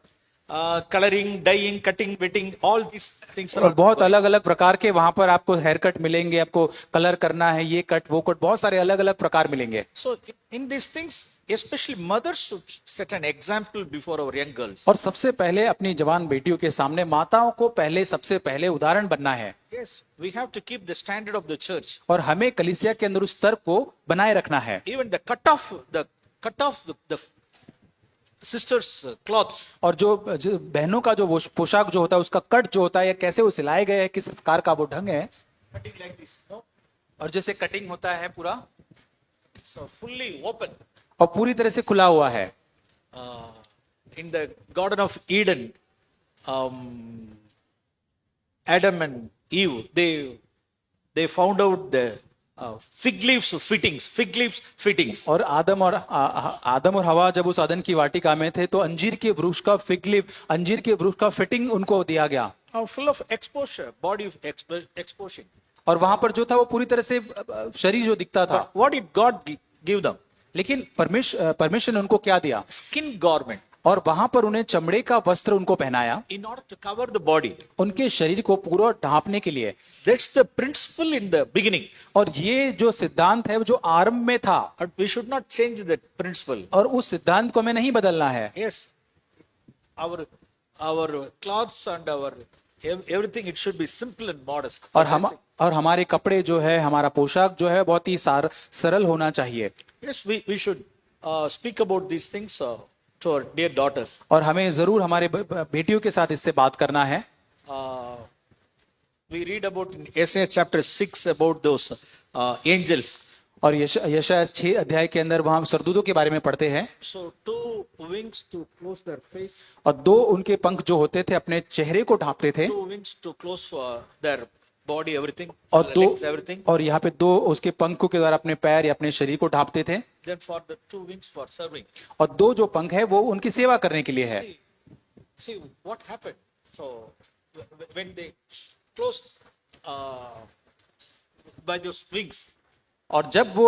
Coloring, dyeing, cutting, wetting, all these things और are. बहुत अलग अलग प्रकार के वहां पर आपको हेयर कट मिलेंगे, आपको कलर करना है, ये कट वो कट, बहुत सारे अलग अलग प्रकार मिलेंगे। So in these things, especially mothers should set an example before our young girls. और सबसे पहले अपनी जवान बेटियों के सामने माताओं को सबसे पहले उदाहरण बनना है। Yes, we have to keep the standard of the church. और हमें कलीसिया के अंदर उस स्तर को बनाए रखना है। Even the cut off the sisters' clothes. और जो बहनों का जो वो पोशाक जो होता है उसका कट जो होता है या कैसे वो सिलाए गए हैं, किस प्रकार का वो ढंग है। Cutting like this, no? और जैसे कटिंग होता है पूरा, So fully open. और पूरी तरह से खुला हुआ है। In the Garden of Eden, Adam and Eve, they found out the fig leaves fittings. और आदम और हवा जब उस अदन की वाटिका में थे तो अंजीर के वृक्ष का फिग लीफ, अंजीर के वृक्ष का फिटिंग उनको दिया गया। Full of exposure, body of exposure. और वहां पर जो था वो पूरी तरह से शरीर जो दिखता था। What did God give them? लेकिन परमेश्वर ने उनको क्या दिया? Skin garment. और वहां पर उन्हें चमड़े का वस्त्र उनको पहनाया, In order to cover the body. उनके शरीर को पूरा ढांपने के लिए। That's the principle in the beginning. और ये जो सिद्धांत है वो जो आरंभ में था, But we should not change that principle. और उस सिद्धांत को हमें नहीं बदलना है। Yes. Our clothes and our everything, it should be simple and modest. और हमारे कपड़े जो है, हमारा पोशाक जो है बहुत ही सरल होना चाहिए। Yes, we should speak about these things to our dear daughters. और हमें जरूर हमारे बेटियों के साथ इससे बात करना है। We read about in Isaiah chapter 6 about those angels. और यशायाह 6 अध्याय के अंदर वहां सरदूतों के बारे में पढ़ते हैं। So 2 wings to close their face, और 2 उनके पंख जो होते थे अपने चेहरे को ढांपते थे, 2 wings to close their body, everything, और the 2 legs, everything. और यहाँ पे 2 उसके पंखों के द्वारा अपने पैर या अपने शरीर को ढांपते थे। Then for the 2 wings for serving. और 2 जो पंख है वो उनकी सेवा करने के लिए है। See what happened. So when they closed by those wings, और जब वो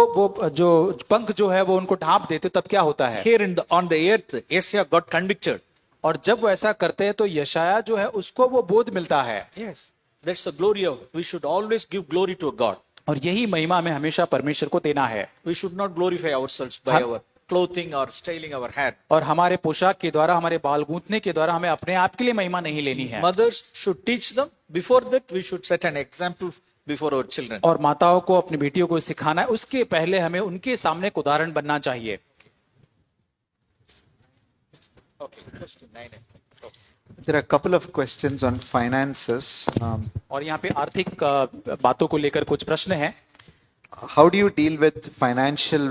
जो पंख जो है वो उनको ढांप देते तब क्या होता है? here on the earth, Isaiah got convicted. और जब वो ऐसा करते हैं तो यशायाह जो है उसको वो बोध मिलता है। Yes, that's the glory of. We should always give glory to God. और यही महिमा हमें हमेशा परमेश्वर को देना है। We should not glorify ourselves by our clothing or styling our hair. और हमारे पोशाक के द्वारा, हमारे बाल गूंथने के द्वारा हमें अपने आप के लिए महिमा नहीं लेनी है। Mothers should teach them. Before that, we should set an example before our children. और माताओं को अपनी बेटियों को सिखाना है, उसके पहले हमें उनके सामने एक उदाहरण बनना चाहिए। Okay, question 9. There are a couple of questions on finances. और यहाँ पे आर्थिक बातों को लेकर कुछ प्रश्न हैं। How do you deal with financial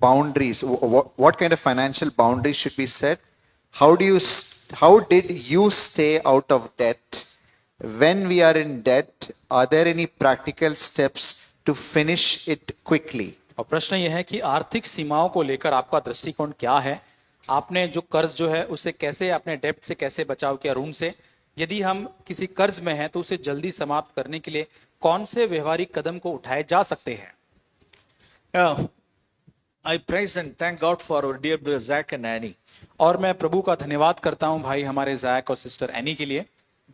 boundaries? What kind of financial boundaries should be set? How did you stay out of debt? When we are in debt, are there any practical steps to finish it quickly? और प्रश्न यह है कि आर्थिक सीमाओं को लेकर आपका दृष्टिकोण क्या है? आपने जो कर्ज जो है उसे कैसे, अपने डेब्ट से कैसे बचाव किया, ऋण से? यदि हम किसी कर्ज में हैं तो उसे जल्दी समाप्त करने के लिए कौन से व्यवहारिक कदम को उठाए जा सकते हैं? I praise and thank God for our dear brother Zach and Annie. और मैं प्रभु का धन्यवाद करता हूं भाई हमारे जैक और सिस्टर एनी के लिए,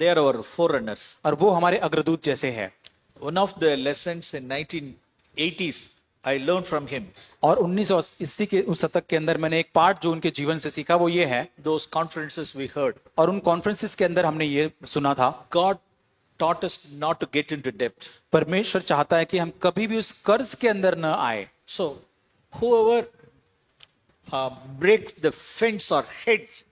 They are our forerunners. और वो हमारे अग्रदूत जैसे हैं। One of the lessons in 1980s I learned from him. और 1980 के उस शतक के अंदर मैंने एक पाठ जो उनके जीवन से सीखा वो ये है, Those conferences we heard. और उन कॉन्फ्रेंसेस के अंदर हमने ये सुना था, God taught us not to get into debt. परमेश्वर चाहता है कि हम कभी भी उस कर्ज के अंदर न आए। So, whoever breaks the fence or heads,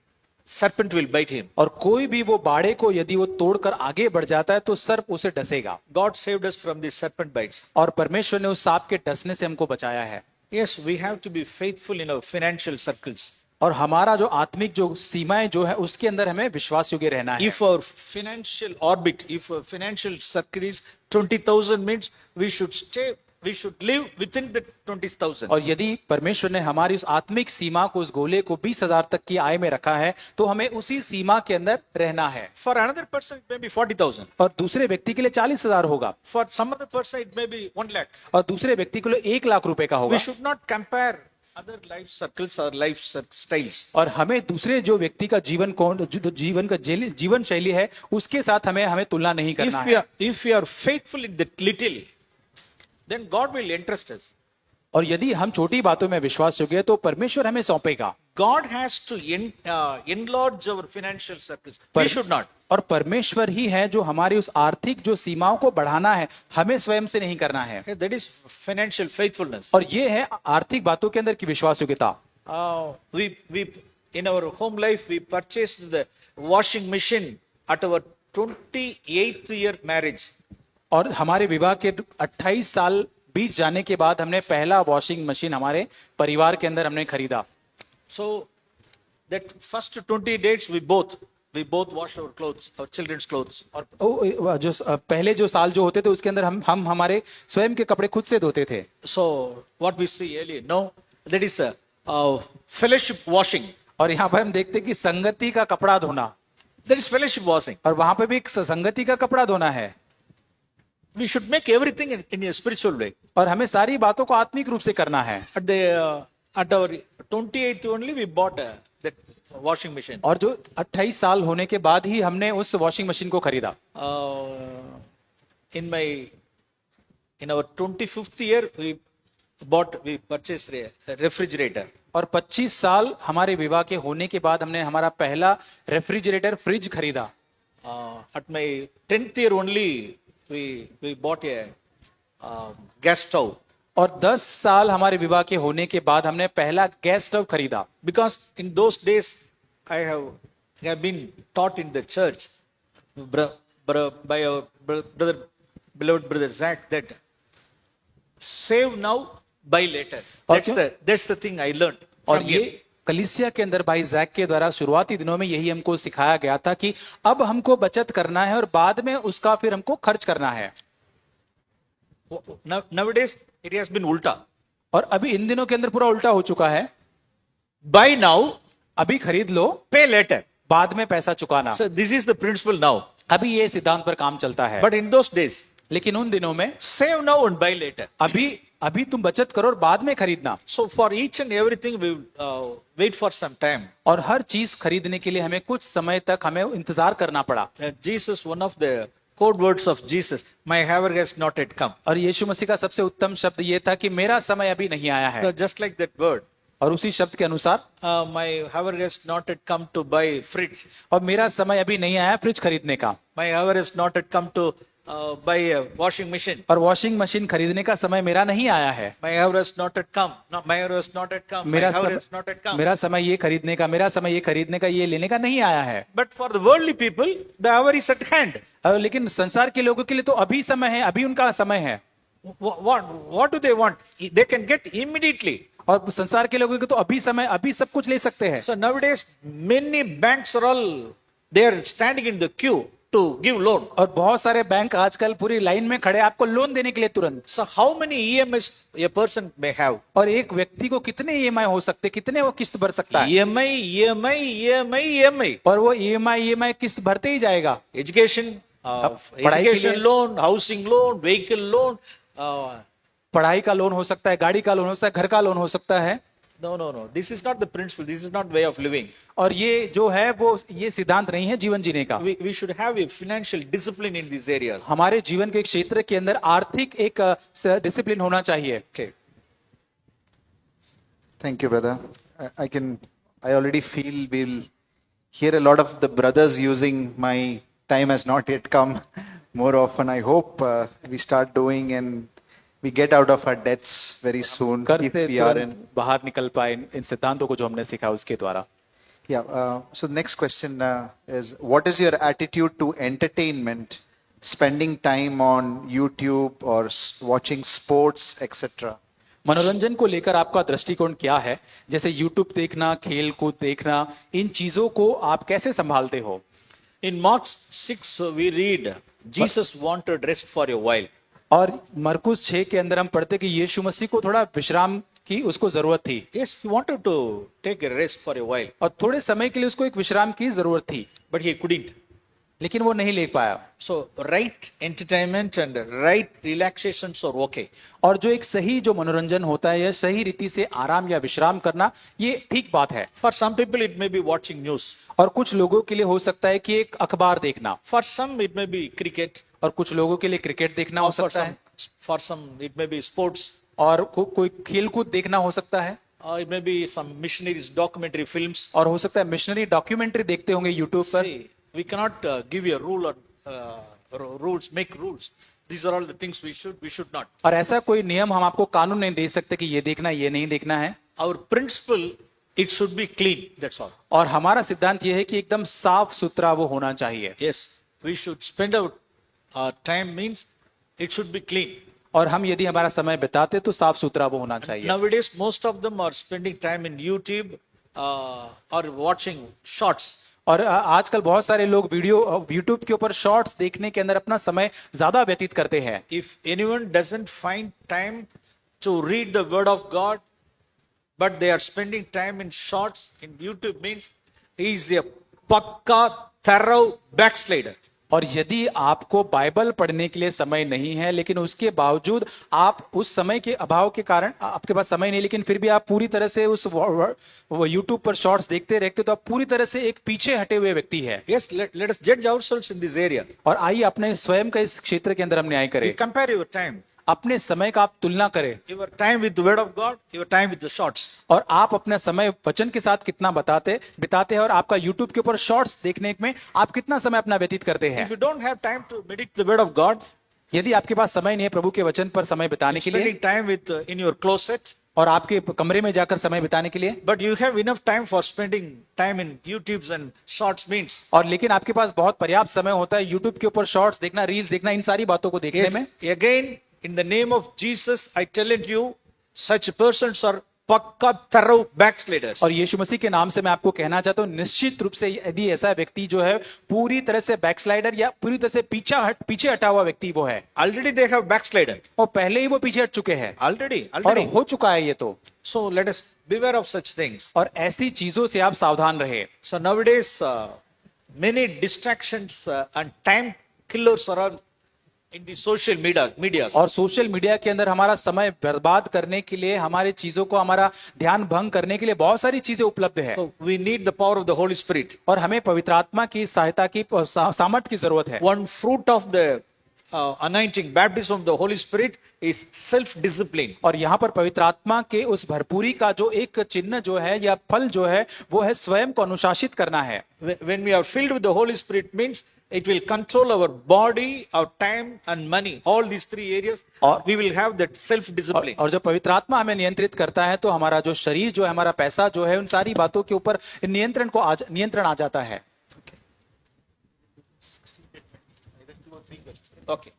serpent will bite him. और कोई भी वो बाड़े को यदि वो तोड़कर आगे बढ़ जाता है तो सर्प उसे डसेगा। God saved us from the serpent bites. और परमेश्वर ने उस सांप के डसने से हमको बचाया है। Yes, we have to be faithful in our financial circles. और हमारा जो आत्मिक जो सीमाएं जो है उसके अंदर हमें विश्वास योग्य रहना है। If our financial orbit, if our financial circle is 20,000 means we should live within the 20,000. और यदि परमेश्वर ने हमारी उस आत्मिक सीमा को, उस गोले को 20,000 तक की आय में रखा है तो हमें उसी सीमा के अंदर रहना है। For another person it may be 40,000. और दूसरे व्यक्ति के लिए 40,000 होगा, For some other person it may be 1 lakh. और दूसरे व्यक्ति के लिए 1 लाख रुपए का होगा। We should not compare other life circles or life styles. और हमें दूसरे जो व्यक्ति का जीवन जीवन शैली है उसके साथ हमें तुलना नहीं करना है। If we are faithful in that little, then God will entrust us. और यदि हम छोटी बातों में विश्वास योग्य तो परमेश्वर हमें सौंपेगा। God has to enlarge our financial circles. We should not. और परमेश्वर ही है जो हमारी उस आर्थिक जो सीमाओं को बढ़ाना है, हमें स्वयं से नहीं करना है। That is financial faithfulness. और ये है आर्थिक बातों के अंदर की विश्वास योग्यता। We in our home life we purchased the washing machine at our 28th year marriage. और हमारे विवाह के 28 साल बीत जाने के बाद हमने पहला वॉशिंग मशीन हमारे परिवार के अंदर हमने खरीदा। So that first 20 days we both wash our clothes, our children's clothes. और जो पहले जो साल जो होते थे उसके अंदर हम हमारे स्वयं के कपड़े खुद से धोते थे। So what we see earlier, no, that is a fellowship washing. और यहाँ पर हम देखते कि संगति का कपड़ा धोना, That is fellowship washing. और वहां पे भी एक संगति का कपड़ा धोना है। We should make everything in a spiritual way. और हमें सारी बातों को आत्मिक रूप से करना है। At our 28th only we bought that washing machine. और जो 28 साल होने के बाद ही हमने उस वॉशिंग मशीन को खरीदा। In our 25th year we purchased a refrigerator. और 25 साल हमारे विवाह के होने के बाद हमने हमारा पहला रेफ्रिजरेटर फ्रिज खरीदा। At my 10th year only we bought a gas stove. और 10 साल हमारे विवाह के होने के बाद हमने पहला गैस स्टोव खरीदा। Because in those days I have been taught in the church by our beloved brother Zach that save now, buy later. That's the thing I learned और from ये him. कलीसिया के अंदर भाई जैक के द्वारा शुरुआती दिनों में यही हमको सिखाया गया था कि अब हमको बचत करना है और बाद में उसका फिर हमको खर्च करना है। Nowadays it has been ulta. और अभी इन दिनों के अंदर पूरा उल्टा हो चुका है। Buy now, अभी खरीद लो, pay later. बाद में पैसा चुकाना। So this is the principle now. अभी ये सिद्धांत पर काम चलता है। But in those days, लेकिन उन दिनों में save now and buy later. अभी तुम बचत करो और बाद में खरीदना। So for each and everything we wait for some time. और हर चीज खरीदने के लिए हमें कुछ समय तक हमें इंतजार करना पड़ा। Jesus, one of the code words of Jesus, my hour has not yet come. और यीशु मसीह का सबसे उत्तम शब्द ये था कि मेरा समय अभी नहीं आया है। So just like that word, और उसी शब्द के अनुसार my hour has not yet come to buy fridge. और मेरा समय अभी नहीं आया फ्रिज खरीदने का। My hour has not yet come to buy a washing machine. और वॉशिंग मशीन खरीदने का समय मेरा नहीं आया है। My hour has not yet come. No, my hour has not yet come. My मेरा hour has not yet come. मेरा समय ये खरीदने का, मेरा समय ये खरीदने का, ये लेने का नहीं आया है। But for the worldly people, the hour is at hand. लेकिन संसार के लोगों के लिए तो अभी समय है, अभी उनका समय है। What do they want? They can get immediately. और संसार के लोगों को तो अभी समय, अभी सब कुछ ले सकते हैं। So nowadays, many banks are all, they are standing in the queue to give loan. और बहुत सारे बैंक आजकल पूरी लाइन में खड़े आपको लोन देने के लिए तुरंत। So how many EMIs a person may have? और एक व्यक्ति को कितने ईएमआई हो सकते हैं, कितने वो किस्त भर सकता है? EMI. और वो ईएमआई किस्त भरते ही जाएगा। Education, पढ़ाई के education लिए- loan, housing loan, vehicle loan. पढ़ाई का लोन हो सकता है, गाड़ी का लोन हो सकता है, घर का लोन हो सकता है। No. This is not the principle. This is not way of living. और ये जो है वो ये सिद्धांत नहीं है जीवन जीने का। We should have a financial discipline in these areas. हमारे जीवन के क्षेत्र के अंदर आर्थिक एक डिसिप्लिन होना चाहिए। Okay. Thank you, brother. I already feel we'll hear a lot of the brothers using my time has not yet come more often. I hope we start doing and we get out of our debts very soon कर्ज if से we are in. तुरंत बाहर निकल पाए इन सिद्धांतों को जो हमने सीखा उसके द्वारा। Yeah. So the next question is, what is your attitude to entertainment, spending time on YouTube or watching sports, etc.? मनोरंजन को लेकर आपका दृष्टिकोण क्या है? जैसे YouTube देखना, खेल कूद देखना, इन चीजों को आप कैसे संभालते हो? In Mark 6, we read, Jesus wanted rest for a while. और मरकुस 6 के अंदर हम पढ़ते कि यीशु मसीह को थोड़ा विश्राम की उसको जरूरत थी। Yes, he wanted to take a rest for a while, और थोड़े समय के लिए उसको एक विश्राम की जरूरत थी, but he couldn't. लेकिन वो नहीं ले पाया। So, right entertainment and right relaxations are okay. और जो एक सही जो मनोरंजन होता है, या सही रीति से आराम या विश्राम करना, ये ठीक बात है। For some people, it may be watching news. और कुछ लोगों के लिए हो सकता है कि एक अखबार देखना, For some, it may be cricket. और कुछ लोगों के लिए क्रिकेट देखना हो Or सकता है, for some, it may be sports. और कोई खेल कूद देखना हो सकता है, Or it may be some missionaries, documentary films. और हो सकता है मिशनरी डॉक्यूमेंट्री देखते होंगे यूट्यूब पर। See, we cannot give you a rule or rules, make rules. These are all the things we should not. और ऐसा कोई नियम हम आपको कानून नहीं दे सकते कि ये देखना ये नहीं देखना है। Our principle, it should be clean. That's all. और हमारा सिद्धांत ये है कि एकदम साफ सुथरा वो होना चाहिए, Yes, we should spend our time means it should be clean. और हम यदि हमारा समय बिताते तो साफ सुथरा वो होना चाहिए। Nowadays, most of them are spending time in YouTube or watching shorts. और आजकल बहुत सारे लोग वीडियो यूट्यूब के ऊपर शॉर्ट्स देखने के अंदर अपना समय ज्यादा व्यतीत करते हैं। If anyone doesn't find time to read the word of God, but they are spending time in shorts in YouTube, means he is a pakka, thorough backslider. और यदि आपको बाइबल पढ़ने के लिए समय नहीं है, लेकिन उसके बावजूद आप उस समय के अभाव के कारण आपके पास समय नहीं, लेकिन फिर भी आप पूरी तरह से उस यूट्यूब पर शॉर्ट्स देखते रहते, तो आप पूरी तरह से एक पीछे हटे हुए व्यक्ति है। Yes, let us judge ourselves in this area. और आइए अपने स्वयं का इस क्षेत्र के अंदर हम न्याय करें। Compare your time. अपने समय का आप तुलना करें, Your time with the word of God, your time with the shorts. और आप अपना समय वचन के साथ कितना बिताते हैं, और आपका यूट्यूब के ऊपर शॉर्ट्स देखने में आप कितना समय अपना व्यतीत करते हैं। If you don't have time to meditate the word of God, यदि आपके पास समय नहीं है प्रभु के वचन पर समय बिताने के लिए, spending time with in your closet, और आपके कमरे में जाकर समय बिताने के लिए, but you have enough time for spending time in YouTubes and shorts means. और लेकिन आपके पास बहुत पर्याप्त समय होता है यूट्यूब के ऊपर शॉर्ट्स देखना, रील्स देखना, इन सारी बातों को देखने में। Yes, again, in the name of Jesus, I tell you, such persons are pakka, thorough backsliders. और यीशु मसीह के नाम से मैं आपको कहना चाहता हूं, निश्चित रूप से यदि ऐसा व्यक्ति जो है पूरी तरह से बैकस्लाइडर या पूरी तरह से पीछे हटा हुआ व्यक्ति वो है, Already they have backslided. और पहले ही वो पीछे हट चुके हैं, Already. और हो चुका है ये तो। So let us beware of such things. और ऐसी चीजों से आप सावधान रहे। So nowadays, many distractions and time killers are all in the social media. और सोशल मीडिया के अंदर हमारा समय बर्बाद करने के लिए, हमारे चीजों को, हमारा ध्यान भंग करने के लिए बहुत सारी चीजें उपलब्ध है। So we need the power of the Holy Spirit. और हमें पवित्र आत्मा की सहायता की सामर्थ की जरूरत है। One fruit of the anointing, baptism of the Holy Spirit is self-discipline. और यहाँ पर पवित्र आत्मा के उस भरपूरी का जो एक चिन्ह जो है या फल जो है वो है स्वयं को अनुशासित करना है। When we are filled with the Holy Spirit means it will control our body, our time and money. All these three areas, और- we will have that self-discipline. और जब पवित्र आत्मा हमें नियंत्रित करता है तो हमारा जो शरीर जो है हमारा पैसा जो है उन सारी बातों के ऊपर नियंत्रण आ जाता है। Okay.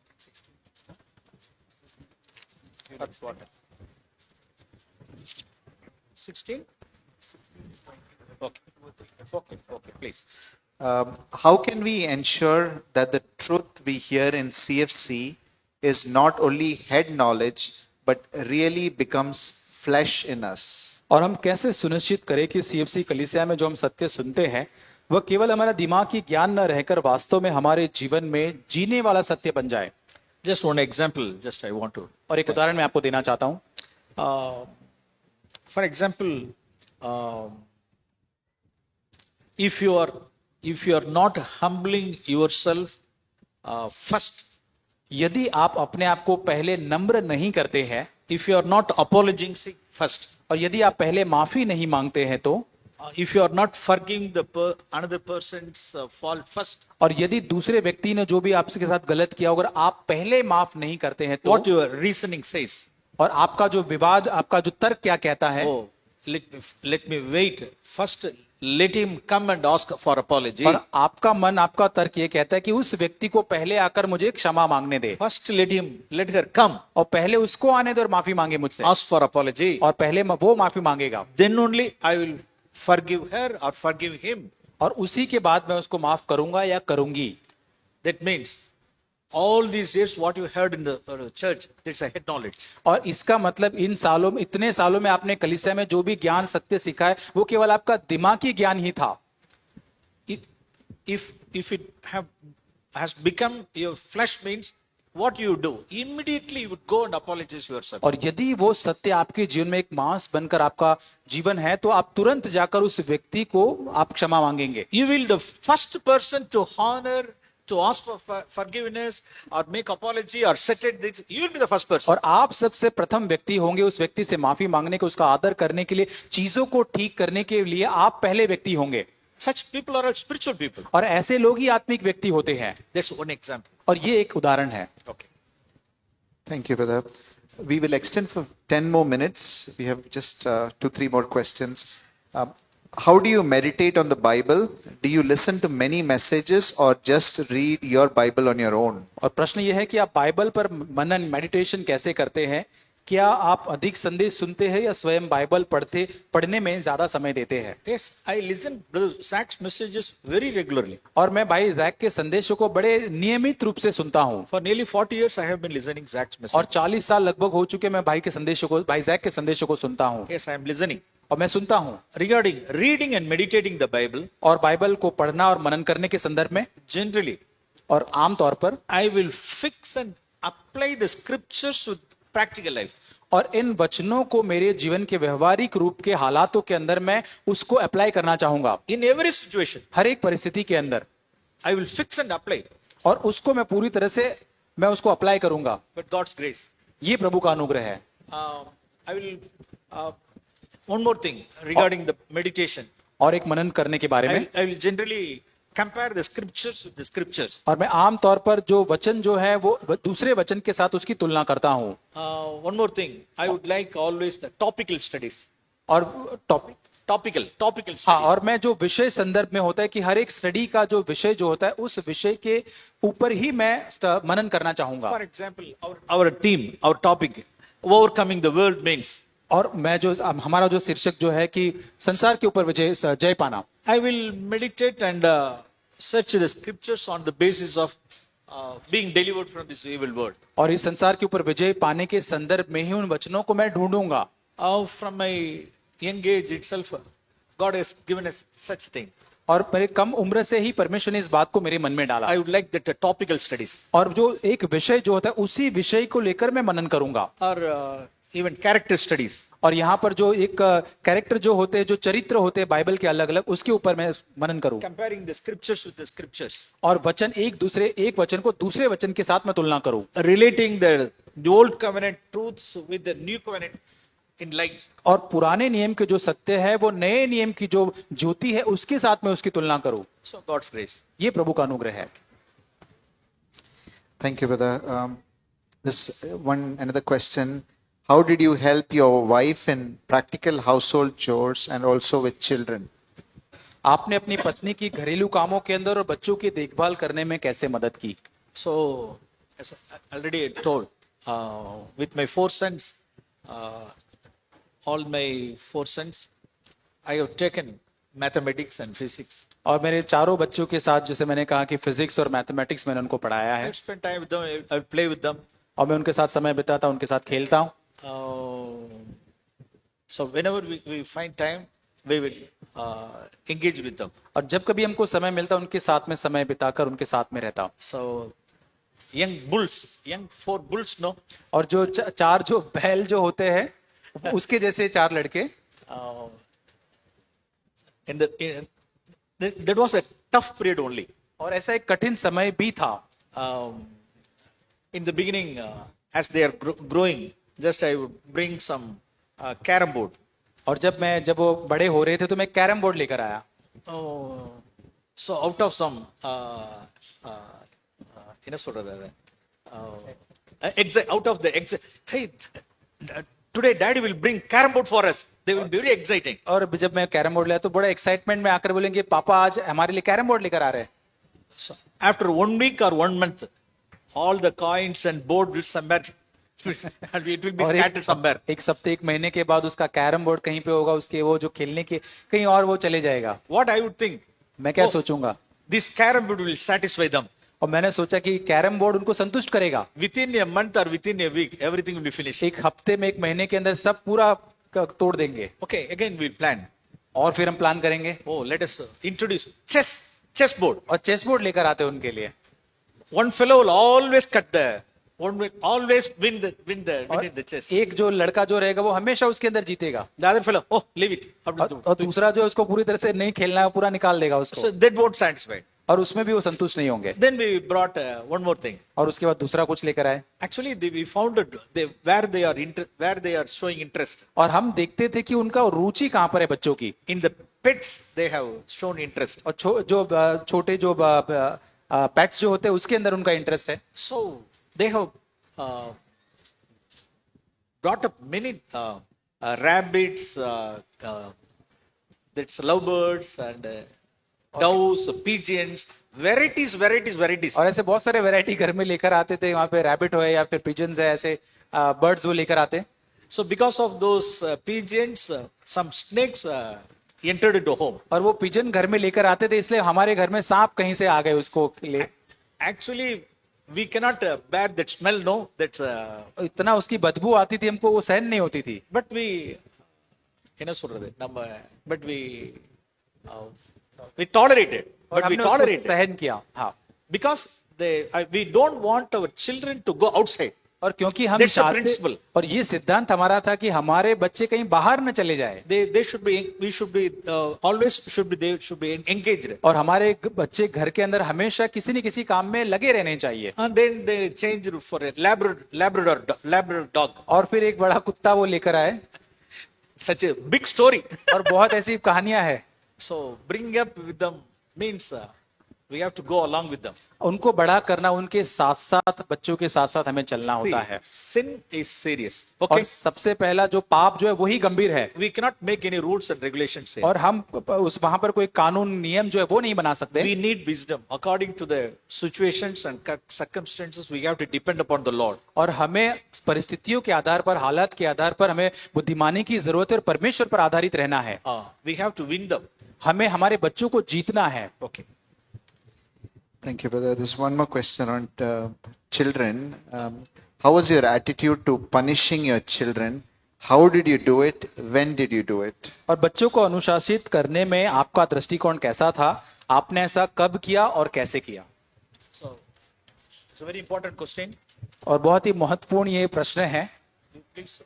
That's what. 16? Okay. Okay, please. How can we ensure that the truth we hear in CFC is not only head knowledge but really becomes flesh in us? और हम कैसे सुनिश्चित करें कि सीएफसी कलीसिया में जो हम सत्य सुनते हैं वह केवल हमारा दिमागी ज्ञान न रहकर वास्तव में हमारे जीवन में जीने वाला सत्य बन जाए। Just one example, just I want to. और एक उदाहरण मैं आपको देना चाहता हूं। For example, if you are not humbling yourself first, यदि आप अपने आप को पहले नम्र नहीं करते हैं, if you are not apologizing first, और यदि आप पहले माफी नहीं मांगते हैं तो, if you are not forgiving another person's fault first, और यदि दूसरे व्यक्ति ने जो भी आपके साथ गलत किया अगर आप पहले माफ नहीं करते हैं तो, what your reasoning says, और आपका जो विवाद आपका जो तर्क क्या कहता है, oh, let me wait first, let him come and ask for apology, और आपका मन आपका तर्क ये कहता है कि उस व्यक्ति को पहले आकर मुझे क्षमा मांगने दे, first let her come, और पहले उसको आने दे और माफी मांगे मुझसे, ask for apology, और पहले वो माफी मांगेगा, then only I will forgive her or forgive him. और उसी के बाद मैं उसको माफ करूंगा या करूंगी। That means all these years what you heard in the church, that's a head knowledge. और इसका मतलब इन सालों में इतने सालों में आपने कलीसिया में जो भी ज्ञान सत्य सीखा है वो केवल आपका दिमागी ज्ञान ही था। If it has become your flesh means what you do, immediately you would go and apologize yourself. और यदि वो सत्य आपके जीवन में एक मांस बनकर आपका जीवन है तो आप तुरंत जाकर उस व्यक्ति को आप क्षमा मांगेंगे। You will the first person to honor, to ask for forgiveness or make apology or set it this, you will be the first person. और आप सबसे प्रथम व्यक्ति होंगे उस व्यक्ति से माफी मांगने के, उसका आदर करने के लिए, चीजों को ठीक करने के लिए आप पहले व्यक्ति होंगे। Such people are spiritual people. और ऐसे लोग ही आत्मिक व्यक्ति होते हैं। That's one example. और ये एक उदाहरण है। Okay. Thank you, brother. We will extend for 10 more minutes. We have just 2-3 more questions. How do you meditate on the Bible? Do you listen to many messages or just read your Bible on your own? और प्रश्न ये है कि आप Bible पर मनन meditation कैसे करते हैं? क्या आप अधिक संदेश सुनते हैं या स्वयं बाइबल पढ़ने में ज्यादा समय देते हैं? Yes, I listen Brother Zach's messages very regularly. और मैं भाई जैक के संदेशों को बड़े नियमित रूप से सुनता हूँ। For nearly 40 years, I have been listening Zach's message. और 40 साल लगभग हो चुके मैं भाई जैक के संदेशों को सुनता हूँ। Yes, I am listening. और मैं सुनता हूँ। Regarding reading and meditating the Bible, और बाइबल को पढ़ना और मनन करने के संदर्भ में generally, और आमतौर पर I will fix and apply the scriptures with practical life. और इन वचनों को मेरे जीवन के व्यवहारिक रूप के हालातों के अंदर मैं उसको अप्लाई करना चाहूंगा। In every situation, हर एक परिस्थिति के अंदर I will fix and apply और उसको मैं पूरी तरह से मैं उसको अप्लाई करूंगा। with God's grace. ये प्रभु का अनुग्रह है। I will, one more thing regarding the meditation. और एक मनन करने के बारे में I will generally compare the scriptures with the scriptures. और मैं आम तौर पर जो वचन जो है वो दूसरे वचन के साथ उसकी तुलना करता हूँ। One more thing, I would like always the topical studies. और Topical हाँ, studies. और मैं जो विषय संदर्भ में होता है कि हर एक स्टडी का जो विषय जो होता है उस विषय के ऊपर ही मैं मनन करना चाहूंगा। For example, our theme, our topic, overcoming the world means. और मैं जो हमारा जो शीर्षक जो है कि संसार के ऊपर जय पाना, I will meditate and search the scriptures on the basis of being delivered from this evil world. और इस संसार के ऊपर विजय पाने के संदर्भ में ही उन वचनों को मैं ढूंढूंगा। From my young age itself, God has given us such thing. और मेरे कम उम्र से ही परमेश्वर ने इस बात को मेरे मन में डाला। I would like that topical studies. और जो एक विषय जो होता है उसी विषय को लेकर मैं मनन करूंगा। Or even character studies. और यहाँ पर जो एक कैरेक्टर जो होते हैं, जो चरित्र होते हैं बाइबल के अलग अलग, उसके ऊपर मैं मनन करूं Comparing the scriptures with the scriptures. और एक वचन को दूसरे वचन के साथ मैं तुलना करूं Relating the old covenant truths with the new covenant in light. और पुराने नियम के जो सत्य है वो नए नियम की जो ज्योति है उसके साथ मैं उसकी तुलना करूं। So God's grace. ये प्रभु का अनुग्रह है। Thank you, brother. This another question. How did you help your wife in practical household chores and also with children? आपने अपनी पत्नी की घरेलू कामों के अंदर और बच्चों की देखभाल करने में कैसे मदद की? So, as I already told, with my 4 sons, all my 4 sons, I have taken mathematics and physics. और मेरे चारों बच्चों के साथ जैसे मैंने कहा कि फिजिक्स और मैथमेटिक्स मैंने उनको पढ़ाया I है would spend time with them, I would play with them. और मैं उनके साथ समय बिताता, उनके साथ खेलता हूँ। So, whenever we find time, we will engage with them. और जब कभी हमको समय मिलता उनके साथ में समय बिताकर उनके साथ में रहता हूँ। So, young 4 bulls, no? और जो चार जो बैल जो होते हैं उसके जैसे 4 लड़के, That was a tough period only. और ऐसा एक कठिन समय भी था। In the beginning, as they are growing, just I would bring some carom board. और जब वो बड़े हो रहे थे तो मैं कैरम बोर्ड लेकर आया। So out of some, out of the hey, today daddy will bring carom board for us. They will be very exciting. और जब मैं कैरम बोर्ड लाया तो बड़ा एक्साइटमेंट में आकर बोलेंगे पापा आज हमारे लिए कैरम बोर्ड लेकर आ रहे हैं। So after 1 week or 1 month, all the coins and board will somewhere and it will be scattered somewhere. एक सप्ताह एक महीने के बाद उसका कैरम बोर्ड कहीं पे होगा, उसके वो जो खेलने के कहीं और वो चले जाएगा। What I would think, मैं क्या सोचूंगा, this carom board will satisfy them. और मैंने सोचा कि कैरम बोर्ड उनको संतुष्ट करेगा। Within a month or within a week, everything will be finished. एक हफ्ते में एक महीने के अंदर सब पूरा तोड़ देंगे। Okay, again we'll plan. और फिर हम प्लान करेंगे Oh, let us introduce chess board. और चेस बोर्ड लेकर आते हैं उनके लिए। One fellow will always one will always win the chess. एक जो लड़का जो रहेगा वो हमेशा उसके अंदर जीतेगा। The other fellow, oh, leave it. और दूसरा जो उसको पूरी तरह से नहीं खेलना है पूरा निकाल देगा उसको। So that won't satisfy. और उसमें भी वो संतुष्ट नहीं होंगे। Then we brought one more thing. और उसके बाद दूसरा कुछ लेकर आए। Actually, we found where they are showing interest. और हम देखते थे कि उनका रुचि कहाँ पर है बच्चों की। In the pets, they have shown interest. और जो छोटे जो पेट्स जो होते हैं उसके अंदर उनका इंटरेस्ट है। So they have brought up many rabbits, that's lovebirds and doves, pigeons, varieties. और ऐसे बहुत सारे वैरायटी घर में लेकर आते थे, वहां पे रैबिट हो या फिर पिजन्स है, ऐसे बर्ड्स वो लेकर आते। So because of those pigeons, some snakes entered into home. और वो पिजन घर में लेकर आते थे इसलिए हमारे घर में सांप कहीं से आ गए उसको ले। Actually, we cannot bear that smell, no? That's इतना उसकी बदबू आती थी, हमको वो सहन नहीं होती थी। but we tolerated. और But we हमने उसको tolerated सहन किया। हाँ, because we don't want our children to go outside. और क्योंकि हम That's the चाहते, principle. और ये सिद्धांत हमारा था कि हमारे बच्चे कहीं बाहर न चले जाए They should be engaged. और हमारे बच्चे घर के अंदर हमेशा किसी न किसी काम में लगे रहने चाहिए। And then they changed for a Labrador dog. और फिर एक बड़ा कुत्ता वो लेकर आए। Such a big story. और बहुत ऐसी कहानियां हैं। So bring up with them means we have to go along with them. उनको बड़ा करना, उनके साथ साथ बच्चों के साथ साथ हमें चलना होता है। Sin is serious. और Okay. सबसे पहला जो पाप जो है वही गंभीर है। We cannot make any rules and regulations here. और हम उस वहां पर कोई कानून नियम जो है वो नहीं बना सकते। We need wisdom according to the situations and circumstances. We have to depend upon the Lord. और हमें परिस्थितियों के आधार पर, हालात के आधार पर हमें बुद्धिमानी की जरूरत है और परमेश्वर पर आधारित रहना है। We have to win them. हमें हमारे बच्चों को जीतना है। Okay. Thank you, brother. There's one more question on children. How was your attitude to punishing your children? How did you do it? When did you do it? और बच्चों को अनुशासित करने में आपका दृष्टिकोण कैसा था? आपने ऐसा कब किया और कैसे किया? So it's a very important question. और बहुत ही महत्वपूर्ण ये प्रश्न है। Please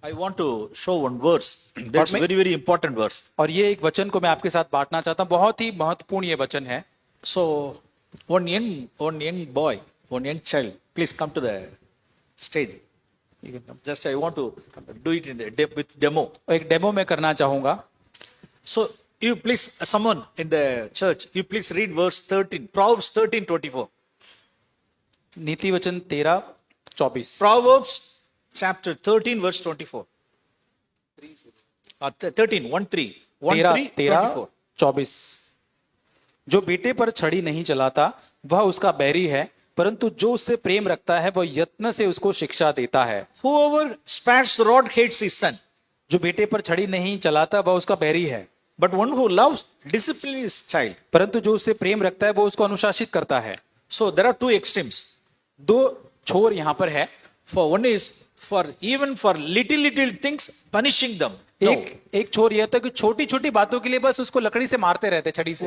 I want to show one verse. That's may- very, very important verse. और ये एक वचन को मैं आपके साथ बांटना चाहता हूँ, बहुत ही महत्वपूर्ण ये वचन है। So, one young boy, one young child, please come to the stage. Just I want to do it in the with demo. एक डेमो मैं करना चाहूंगा। So, you please, someone in the church, you please read verse 13, Proverbs 13:24. नीति वचन 13:24। Proverbs chapter 13, verse 24. 13, 1-3. 13, 24। जो बेटे पर छड़ी नहीं चलाता वह उसका बैरी है, परंतु जो उससे प्रेम रखता है वह यत्न से उसको शिक्षा देता है। Whoever spares the rod hates his son, जो बेटे पर छड़ी नहीं चलाता वह उसका बैरी है, but one who loves disciplines his child. परंतु जो उससे प्रेम रखता है वो उसको अनुशासित करता है। So there are two extremes. दो छोर यहाँ पर है। For one is for even for little things punishing them. No. एक छोर यह था कि छोटी छोटी बातों के लिए बस उसको लकड़ी से मारते रहते, छड़ी से।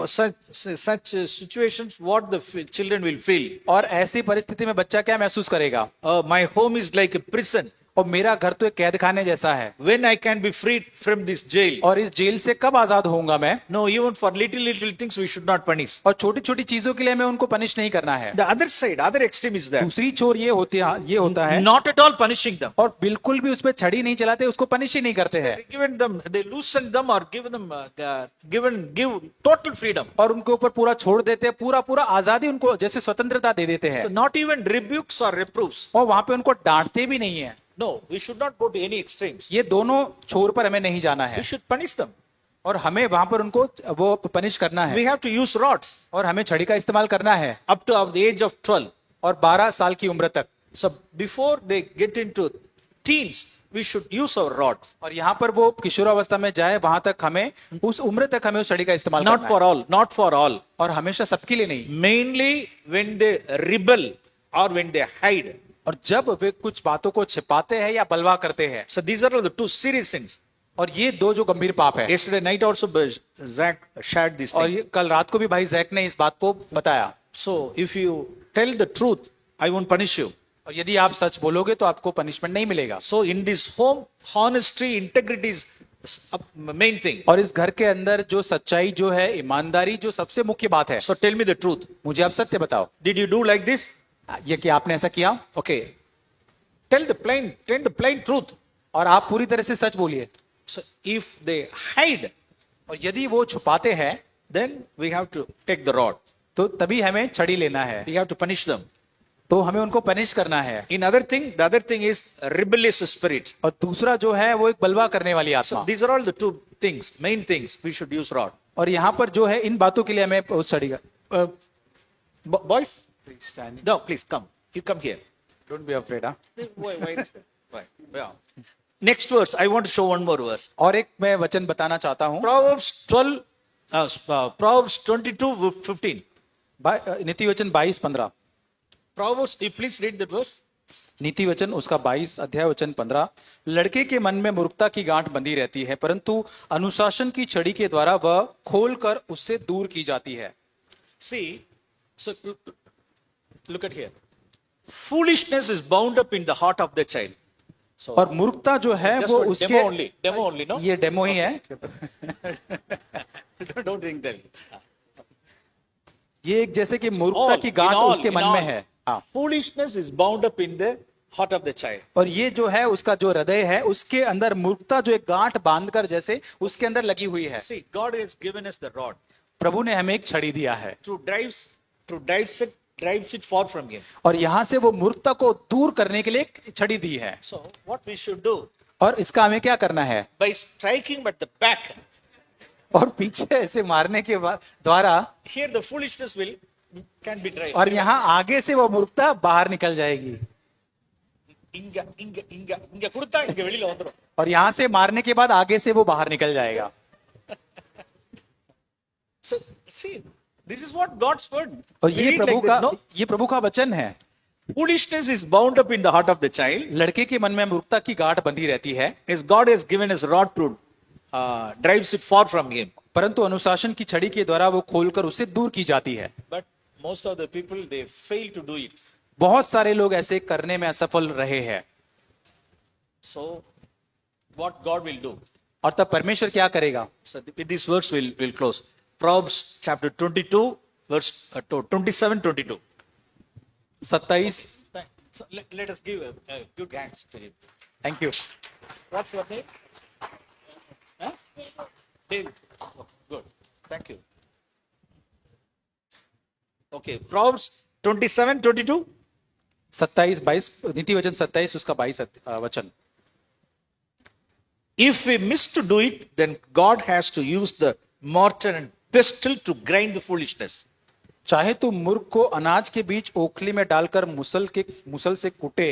Such situations, what the children will feel. और ऐसी परिस्थिति में बच्चा क्या महसूस करेगा? My home is like a prison. और मेरा घर तो एक कैद खाने जैसा है। When I can be freed from this jail? और इस जेल से कब आजाद होऊंगा मैं? No, even for little things we should not punish. और छोटी छोटी चीजों के लिए हमें उनको पनिश नहीं करना है। The other side, other extreme is that. दूसरी छोर ये होता है Not at all punishing them. और बिल्कुल भी उस पर छड़ी नहीं चलाते, उसको पनिश ही नहीं करते हैं They loosen them or give them give total freedom. और उनके ऊपर पूरा छोड़ देते हैं, पूरा आजादी उनको जैसे स्वतंत्रता दे देते हैं। So not even rebukes or reproofs. और वहां पे उनको डांटते भी नहीं है। No, we should not go to any extremes. ये दोनों छोर पर हमें नहीं जाना है We should punish them. और हमें वहां पर उनको वो पनिश करना है We have to use rods और हमें छड़ी का इस्तेमाल करना है up to the age of 12. और 12 साल की उम्र तक। So before they get into teens, we should use our rods. और यहाँ पर वो किशोरावस्था में जाए वहां तक हमें उस उम्र तक हमें उस छड़ी का इस्तेमाल Not करना for all, not for all. है और हमेशा सबके लिए नहीं। Mainly when they rebel or when they hide. और जब वे कुछ बातों को छिपाते हैं या बलवा करते हैं। So these are the two serious things. और ये दो जो गंभीर पाप है। Yesterday night also Zach shared this और thing. ये कल रात को भी भाई जैक ने इस बात को बताया। So if you tell the truth, I won't punish you. और यदि आप सच बोलोगे तो आपको पनिशमेंट नहीं मिलेगा। So in this home, honesty, integrity is main thing. और इस घर के अंदर जो सच्चाई जो है, ईमानदारी जो सबसे मुख्य बात है। So tell me the truth. मुझे आप सत्य बताओ, Did you do like this? ये कि आपने ऐसा किया? Okay. Tell the plain truth. और आप पूरी तरह से सच बोलिए। So if they hide, और यदि वो छुपाते हैं then we have to take the rod. तो तभी हमें छड़ी लेना है, We have to punish them. तो हमें उनको पनिश करना है। The other thing is rebellious spirit. और दूसरा जो है वो एक बलवा करने वाली So आत्मा। these are all the two things, main things. We should use rod. और यहाँ पर जो है इन बातों के लिए हमें उस छड़ी का। Boys, no, please come. You come here. Don't be afraid. Why? Yeah. Next verse, I want to show one more verse. और एक मैं वचन बताना चाहता हूँ। Proverbs 22:15. नीति वचन 22:15। Proverbs, you please read that verse. नीति वचन उसका 22 अध्याय वचन 15। लड़के के मन में मूर्खता की गांठ बंधी रहती है, परंतु अनुशासन की छड़ी के द्वारा वह खोलकर उससे दूर की जाती है। See, so look at here. Foolishness is bound up in the heart of the child. So और मूर्खता जो है just वो one उसके demo only, no? ये डेमो ही है। Don't think that. ये एक जैसे कि मूर्खता All, की in गांठ all, उसके in मन all. में है। हाँ। Foolishness is bound up in the heart of the child. और ये जो है उसका जो हृदय है उसके अंदर मूर्खता जो एक गांठ बांधकर जैसे उसके अंदर लगी हुई है। See, God has given us the rod प्रभु ने हमें एक छड़ी दिया है to drives it far from him. और यहाँ से वो मूर्खता को दूर करने के लिए एक छड़ी दी है। So what we should do, और इसका हमें क्या करना है? by striking at the back, और पीछे ऐसे मारने के द्वारा here the foolishness can be driven. और यहाँ आगे से वो मूर्खता बाहर निकल जाएगी। இங்க கொடுத்தா இங்க வெளியில வந்துரும். और यहाँ से मारने के बाद आगे से वो बाहर निकल जाएगा। So see, this is what God's word. और We ये read प्रभु like का that, no? ये प्रभु का वचन है। Foolishness is bound up in the heart of the child, लड़के के मन में मूर्खता की गांठ बंधी रहती है, as God has given us rod to drives it far from him. परंतु अनुशासन की छड़ी के द्वारा वो खोलकर उससे दूर की जाती है। But most of the people, they fail to do it. बहुत सारे लोग ऐसे करने में असफल रहे हैं। So what God will do. और तब परमेश्वर क्या करेगा? So with these words we'll close. Proverbs chapter 22, verse 27, 22. 27. So let us give a good hands to him. Thank you. What's your name? Huh? David. Oh, good. Thank you. Okay. Proverbs 27, 22. 27, 22, नीति वचन 27 उसका 22 वचन. If we miss to do it, then God has to use the mortar and pestle to grind the foolishness. चाहे तो मूर्ख को अनाज के बीच ओखली में डालकर मुसल से कूटे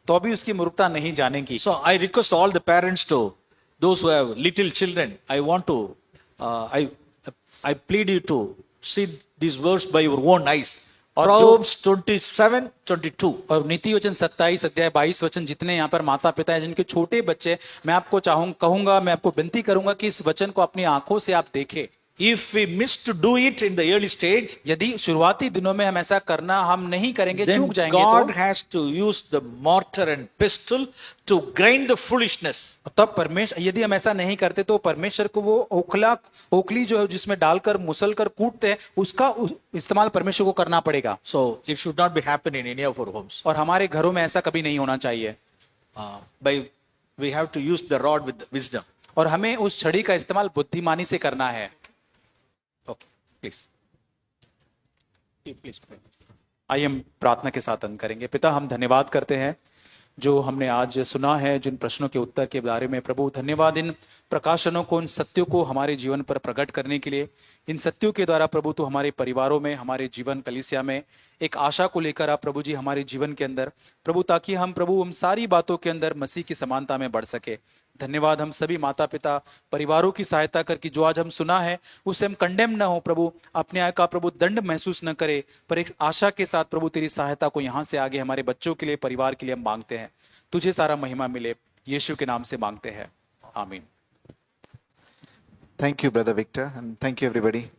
तो भी उसकी मूर्खता नहीं जानेगी. So I request all the parents to, those who have little children, I want to, I plead you to see these words by your own eyes. और Proverbs 27, 22. और नीति वचन 27 अध्याय 22 वचन जितने यहाँ पर माता पिता हैं जिनके छोटे बच्चे, मैं आपको कहूंगा, मैं आपको विनती करूंगा कि इस वचन को अपनी आंखों से आप देखें. If we miss to do it in the early stage, यदि शुरुआती दिनों में हम ऐसा करना हम नहीं करेंगे, then चूक जाएंगे, God तो has to use the mortar and pestle to grind the foolishness. तब परमेश्वर, यदि हम ऐसा नहीं करते तो परमेश्वर को वो ओखली जो है जिसमें डालकर मुसल कर कूटते हैं उसका इस्तेमाल परमेश्वर को करना पड़ेगा. So it should not be happening in any of our homes. और हमारे घरों में ऐसा कभी नहीं होना चाहिए. We have to use the rod with wisdom. और हमें उस छड़ी का इस्तेमाल बुद्धिमानी से करना है. Okay, please. Please pray. आइए हम प्रार्थना के साथ अंत करेंगे. पिता, हम धन्यवाद करते हैं जो हमने आज सुना है, जिन प्रश्नों के उत्तर के बारे में. प्रभु धन्यवाद इन प्रकाशनों को, इन सत्यों को हमारे जीवन पर प्रकट करने के लिए. इन सत्यों के द्वारा प्रभु तो हमारे परिवारों में, हमारे जीवन कलीसिया में एक आशा को लेकर आप प्रभु जी हमारे जीवन के अंदर प्रभु, ताकि हम प्रभु उन सारी बातों के अंदर मसीह की समानता में बढ़ सके. धन्यवाद हम सभी माता पिता परिवारों की सहायता करके जो आज हम सुना है उससे हम कंडेम ना हो प्रभु, अपने आप का प्रभु दंड महसूस न करे, पर एक आशा के साथ प्रभु तेरी सहायता को यहाँ से आगे हमारे बच्चों के लिए, परिवार के लिए हम मांगते हैं. तुझे सारा महिमा मिले, यीशु के नाम से मांगते हैं, आमीन. Thank you, Brother Victor, and thank you, everybody.